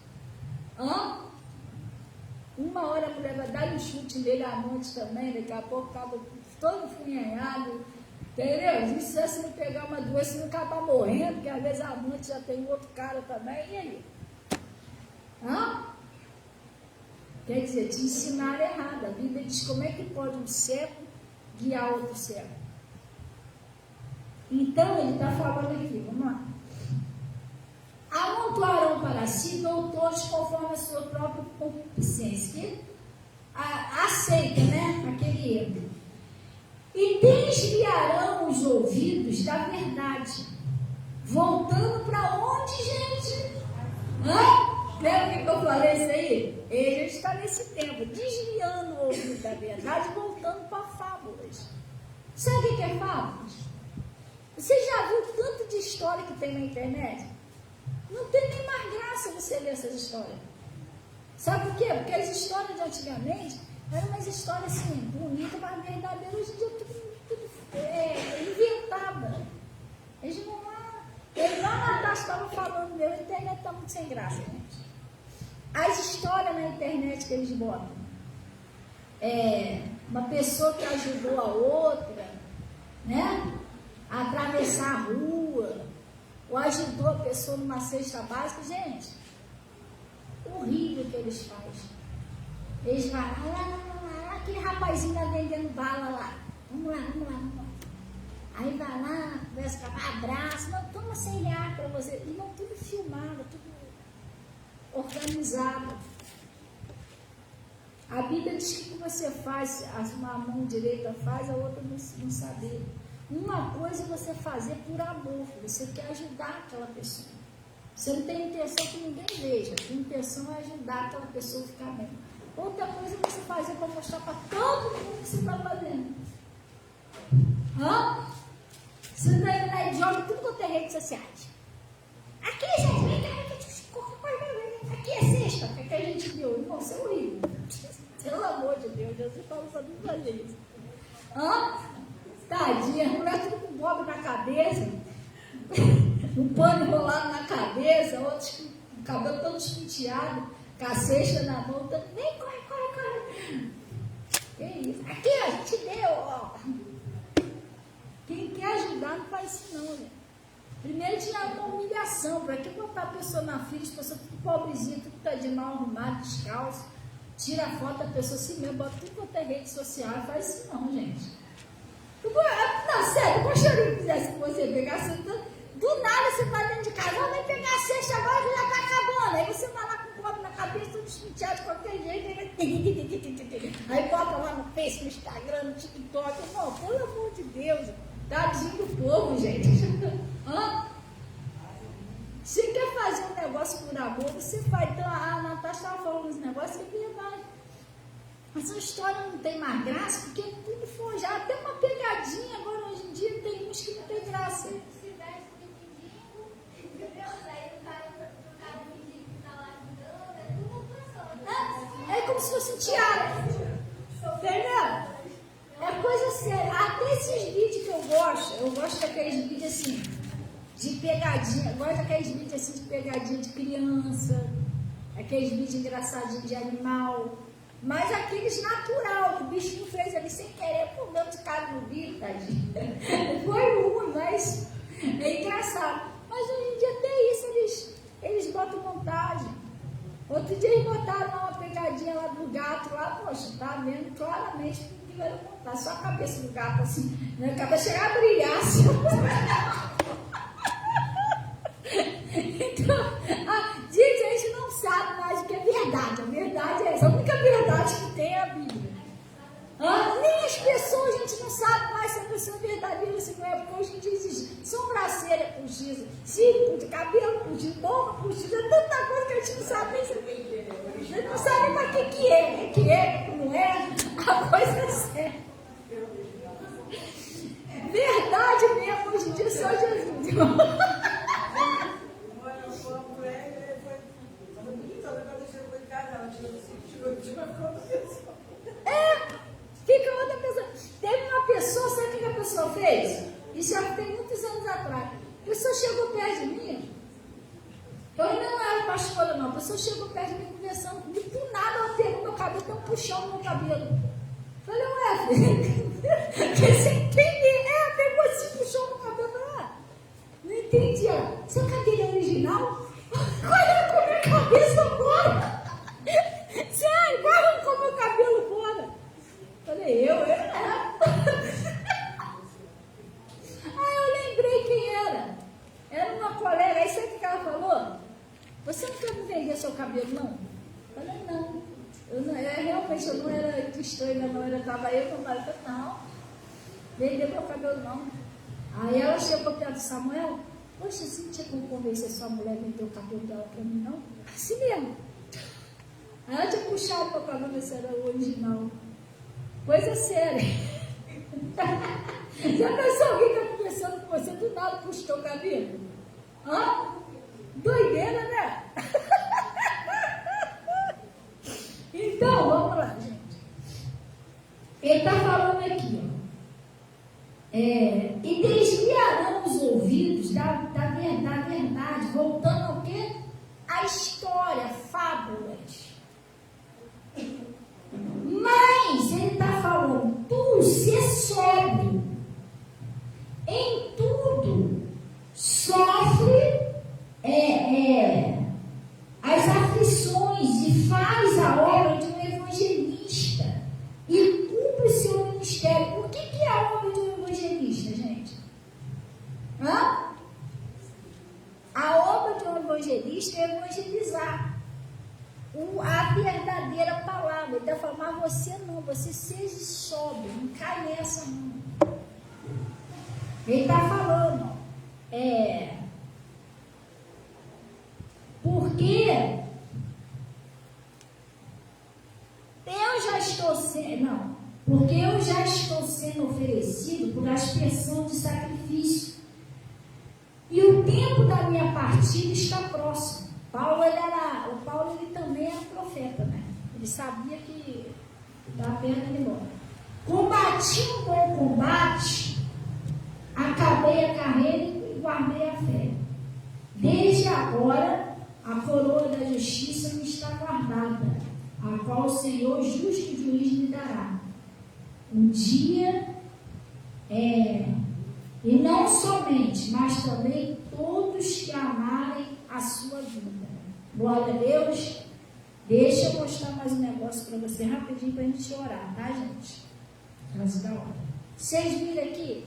Uma hora a mulher vai dar um chute nele, a amante também, daqui a pouco acaba todo funhanhado, entendeu? Isso é se não pegar uma doença, se não acabar morrendo, porque às vezes a amante já tem outro cara também, e aí? Quer dizer, te ensinaram errado. A Bíblia diz como é que pode um cego guiar outro cego. Então ele está falando aqui, vamos lá. Amontoarão para si doutores conforme a sua própria concupiscência, que aceita, né, aquele erro. E desviarão os ouvidos da verdade, voltando para onde, gente? Lembra que eu falei isso aí? Ele está nesse tempo, desviando o ouvido da verdade, voltando para fábulas. Sabe o que é fábulas? Você já viu tanto de história que tem na internet? Não tem nem mais graça você ler essas histórias. Sabe por quê? Porque as histórias de antigamente eram umas histórias assim, bonitas, mas verdadeiras. Hoje em dia tudo inventada. Eles não lá atrás estavam falando mesmo, a internet está muito sem graça, gente. As histórias na internet que eles botam. Uma pessoa que ajudou a outra, né? A atravessar a rua, ou ajudou a pessoa numa cesta básica. Gente, horrível que eles fazem. Eles vão lá, aquele rapazinho lá vendendo bala lá. Vamos lá. Aí vai lá, conversa com ela, abraça, não, toma R$100 para você. Irmão, tudo filmado, tudo organizado. A Bíblia diz que você faz, uma mão direita faz, a outra não saber. Uma coisa é você fazer por amor, você quer ajudar aquela pessoa. Você não tem intenção que ninguém veja, a intenção é ajudar aquela pessoa a ficar bem. Outra coisa é você fazer para mostrar para todo mundo que você está fazendo. Você não é joga tudo quanto é redes sociais. Aqui, gente, vem cá, aqui é sexta, que a gente viu. Irmão, isso é horrível. Pelo amor de Deus, Jesus falou para não fazer isso. Tadinha, a mulher tudo com bob na cabeça, um pano enrolado na cabeça, outros com o cabelo todo penteado, com a cesta na mão, todo, vem, corre. Que isso? Aqui, ó, a gente deu, ó. Quem quer ajudar não faz isso não, né? Primeiro tinha uma humilhação, para que botar a pessoa na fila, as pessoas tudo pobrezinha, tudo tá de mal arrumado, descalço, tira a foto da pessoa assim mesmo, bota tudo quanto é rede social, faz isso não, gente. Não, sério, eu gostaria que fizesse com você, pegasse, do nada você tá dentro de casa, vai pegar a cesta agora que já tá acabando, aí você vai lá com o copo na cabeça, todo despenteado de qualquer jeito, aí bota lá no Face, no Instagram, no TikTok, irmão, pelo amor de Deus, tadinho do povo, gente. Você quer fazer um negócio por amor, você faz. Então, a Natasha estava falando esse negócio, é verdade. Essa história não tem mais graça, porque tudo foi já, até uma pegadinha, agora hoje em dia tem uns que não tem graça. É como se fosse um teatro. Entendeu? É coisa séria. Até esses vídeos que eu gosto daqueles vídeos assim, de pegadinha, eu gosto daqueles vídeos assim de pegadinha de criança, aqueles vídeos engraçadinhos de animal, mas aqueles natural, que o bichinho fez ali sem querer, por dentro de cara no vídeo, tadinho. Foi ruim, mas é engraçado. Mas hoje em dia até isso eles botam montagem. Outro dia eles botaram lá uma pegadinha lá do gato lá, poxa, tá vendo claramente que era montar, só a cabeça do gato assim, né? A cabeça chegar a brilhar assim. Então, gente, a gente não sabe mais o que é verdade. A verdade é essa. A única verdade que tem é a Bíblia. Nem as pessoas, a gente não sabe mais se a pessoa é verdadeira ou se não é, porque hoje em dia existe sobrancelha postiça, cílio de cabelo postiço, boca postiça, é tanta coisa que a gente não sabe nem se a gente não sabe mais o que é, o que é, o que não é, a coisa é séria. Verdade mesmo, hoje em dia só Jesus. Fica outra pessoa. Teve uma pessoa, sabe o que a pessoa fez? Isso já tem muitos anos atrás. A pessoa chegou perto de mim. Eu ainda não era pastora, não. A pessoa chegou perto de mim conversando comigo. Do nada ela pegou meu cabelo, tem um puxão no meu cabelo. Falei, ué, filho, você entender? Pegou assim, puxou no cabelo. Não entendi. Seu cabelo é original? Qual é com a minha cabeça fora? Sério, qual é com o meu cabelo fora? Falei, eu era. Eu lembrei quem era. Era uma colega. Aí sabe o que ela falou? Você não quer me vender seu cabelo, não? Falei, não. Realmente eu não era cristã, ainda não era, estava eu com o marido. Não, vender meu cabelo não. Aí ela chegou perto do Samuel. Poxa, você não tinha como convencer sua mulher a vender o cabelo dela para mim, não? Assim mesmo. Aí ela tinha puxado meu cabelo, ver se era o original. Coisa séria. Já pensou alguém que está conversando com você, do nada puxa o teu cabelo? Doideira, né? Então, vamos lá, gente. Ele está falando aqui, ó. E desviarão os ouvidos da verdade, voltando ao quê? A história, fábulas. Mas ele está falando, tu se sóbrio, em tudo sofre as aflições e faz a obra de um evangelista e cumpre o seu ministério. O que é a obra de um evangelista, gente? Cristo é evangelizar a verdadeira palavra. Ele está falando, mas você não, você seja sóbrio, não cai nessa não. Ele está falando, porque eu já estou sendo oferecido por aspersão de sacrifício. E o tempo da minha partida está próximo. O Paulo ele também era profeta, né? Ele sabia que estava perto de ir embora. Combati um bom combate, acabei a carreira e guardei a fé. Desde agora, a coroa da justiça me está guardada, a qual o Senhor, justo juiz, me dará. Um dia, e não somente, mas também todos que amarem a sua vida. Glória a Deus. Deixa eu mostrar mais um negócio para você rapidinho para a gente orar, tá, gente? Mas da hora. Vocês viram aqui?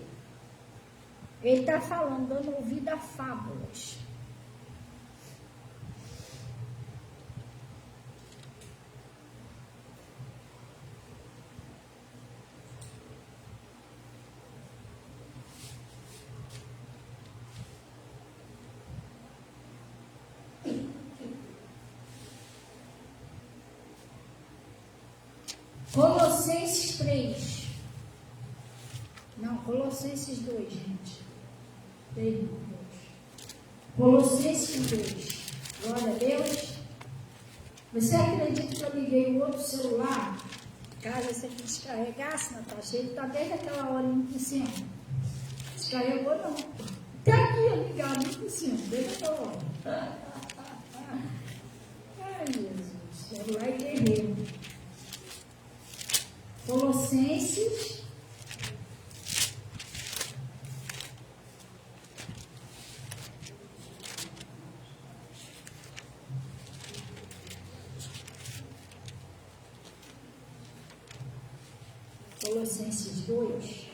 Ele está falando, dando ouvido a fábulas. Colossenses 3. Não, Colossenses 2, gente. 3, 2. Colossenses 2. Glória a Deus. Você acredita que eu liguei o outro celular? Caso esse aqui descarregasse, Natasha, ele está desde aquela hora indo por cima. Descarregou não. Até aqui ligado, indo por cima, desde aquela hora. Ai, Jesus. Celular é guerreiro. Colossenses 2.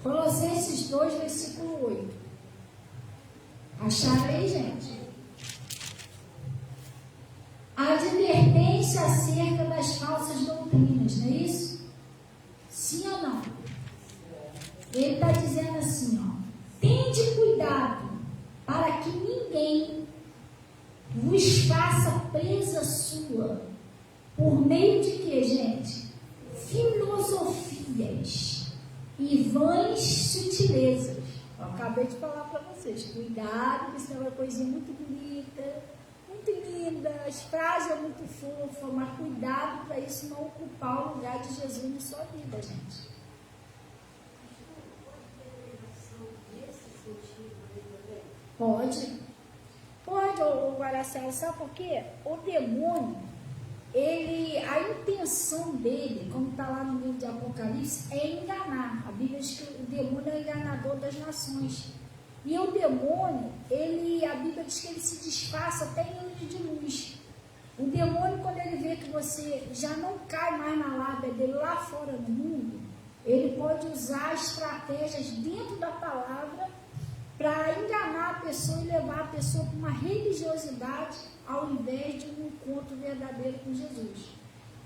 Colossenses 2, versículo 8. Acharam aí, gente? A advertência acerca das falsas doutrinas, não é isso? Sim ou não? Ele está dizendo assim, ó. Tende cuidado para que ninguém vos faça presa sua por meio de quê, gente? Filosofias e vãs sutilezas. Eu acabei de falar para vocês, cuidado, que isso é uma coisinha muito bonita, muito linda, as frases são muito fofas, mas cuidado para isso não ocupar o lugar de Jesus na sua vida, gente. Pode, o Guaracelo, sabe por quê? O demônio, a intenção dele, como está lá no livro de Apocalipse, é enganar. A Bíblia diz que o demônio é o enganador das nações. E o demônio, a Bíblia diz que ele se disfarça até em anjo de luz. O demônio, quando ele vê que você já não cai mais na lábia dele lá fora no mundo, ele pode usar estratégias dentro da palavra para enganar a pessoa e levar a pessoa para uma religiosidade ao invés de um encontro verdadeiro com Jesus.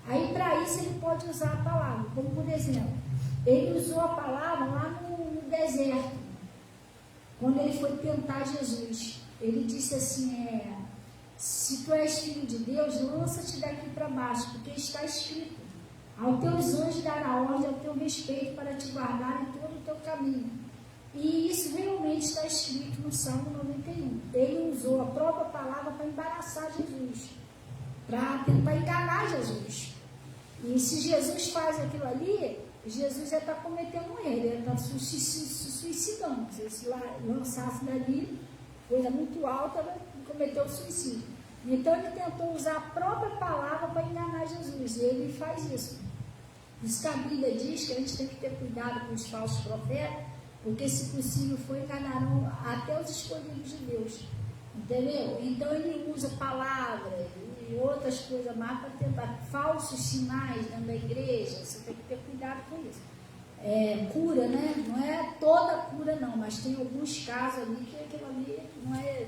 Aí, para isso, ele pode usar a palavra. Como, por exemplo, ele usou a palavra lá no deserto, quando ele foi tentar Jesus. Ele disse assim, se tu és filho de Deus, lança-te daqui para baixo, porque está escrito, ao teus anjos dará ordem ao teu respeito para te guardar em todo o teu caminho. E isso realmente está escrito no Salmo 91. Ele usou a própria palavra para embaraçar Jesus, para tentar enganar Jesus. E se Jesus faz aquilo ali, Jesus já está cometendo um erro, ele está se suicidando. Se ele lançasse dali, coisa muito alta, vai cometer o suicídio. Então ele tentou usar a própria palavra para enganar Jesus, e ele faz isso. Por isso que a Bíblia diz que a gente tem que ter cuidado com os falsos profetas, porque se possível enganarão até os escolhidos de Deus. Entendeu? Então ele usa palavras e outras coisas mais para tentar falsos sinais dentro da igreja. Você tem que ter cuidado com isso. Cura, né? Não é toda cura não, mas tem alguns casos ali que aquilo ali não é.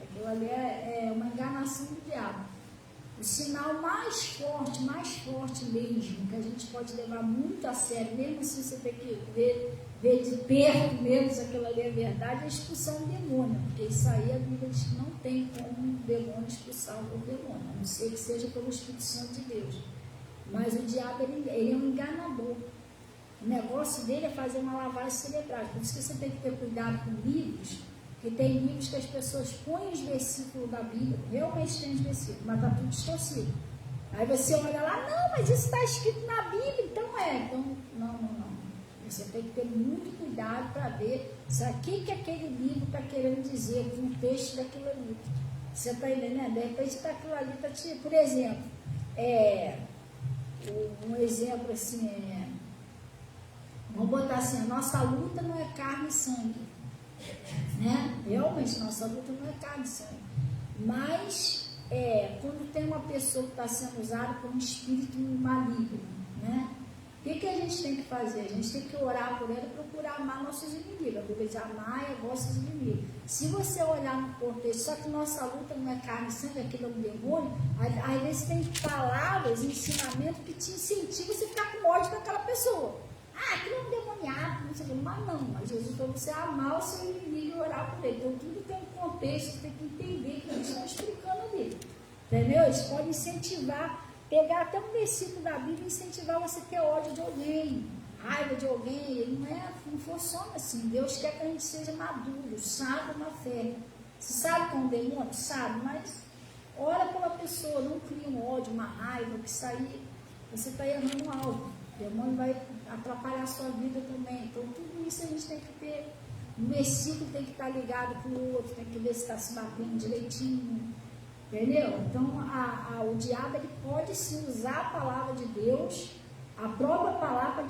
Aquilo ali é uma enganação do diabo. O sinal mais forte mesmo, que a gente pode levar muito a sério, mesmo assim você tem que ver de perto mesmo se aquilo ali é verdade, é a expulsão do demônio, porque isso aí a Bíblia diz que não tem como um demônio expulsar o demônio, a não ser que seja pelo Espírito Santo de Deus. Mas o diabo, ele é um enganador. O negócio dele é fazer uma lavagem cerebral. Por isso que você tem que ter cuidado com livros, porque tem livros que as pessoas põem os versículos da Bíblia, realmente tem os versículos, mas está tudo distorcido. Aí você olha lá, não, mas isso está escrito na Bíblia, então é. Então, não. Você tem que ter muito cuidado para ver se aqui que aquele livro está querendo dizer, o contexto daquilo ali. Você está entendendo? De repente está aquilo ali, está te... Por exemplo, um exemplo assim, vamos botar assim, a nossa luta não é carne e sangue. Né? Realmente, nossa luta não é carne e sangue. Mas, quando tem uma pessoa que está sendo usada por um espírito maligno, né? O que a gente tem que fazer? A gente tem que orar por ela e procurar amar nossos inimigos. A Bíblia diz, amai a vossos inimigos. Se você olhar no contexto, só que nossa luta não é carne e sangue, aquilo é um demônio, às vezes tem palavras, ensinamentos que te incentivam a você ficar com ódio daquela pessoa. Aquilo é um demoniado, não sei o que, mas Jesus falou você amar o seu inimigo e orar por ele. Então tudo tem um contexto, você tem que entender que eles estão explicando ali. Entendeu? Eles podem incentivar, pegar até um versículo da Bíblia e incentivar você a ter ódio de alguém, raiva de alguém. Não funciona assim. Deus quer que a gente seja maduro, sábio na fé. Você sabe que é um demônio? Sabe, mas ora pela pessoa, não cria um ódio, uma raiva, que isso aí você está errando algo. O demônio vai atrapalhar a sua vida também. Então, tudo isso a gente tem que ter. Um versículo tem que estar ligado com o outro, tem que ver se está se batendo direitinho. Entendeu? Então, o diabo ele pode sim usar a palavra de Deus, a própria palavra,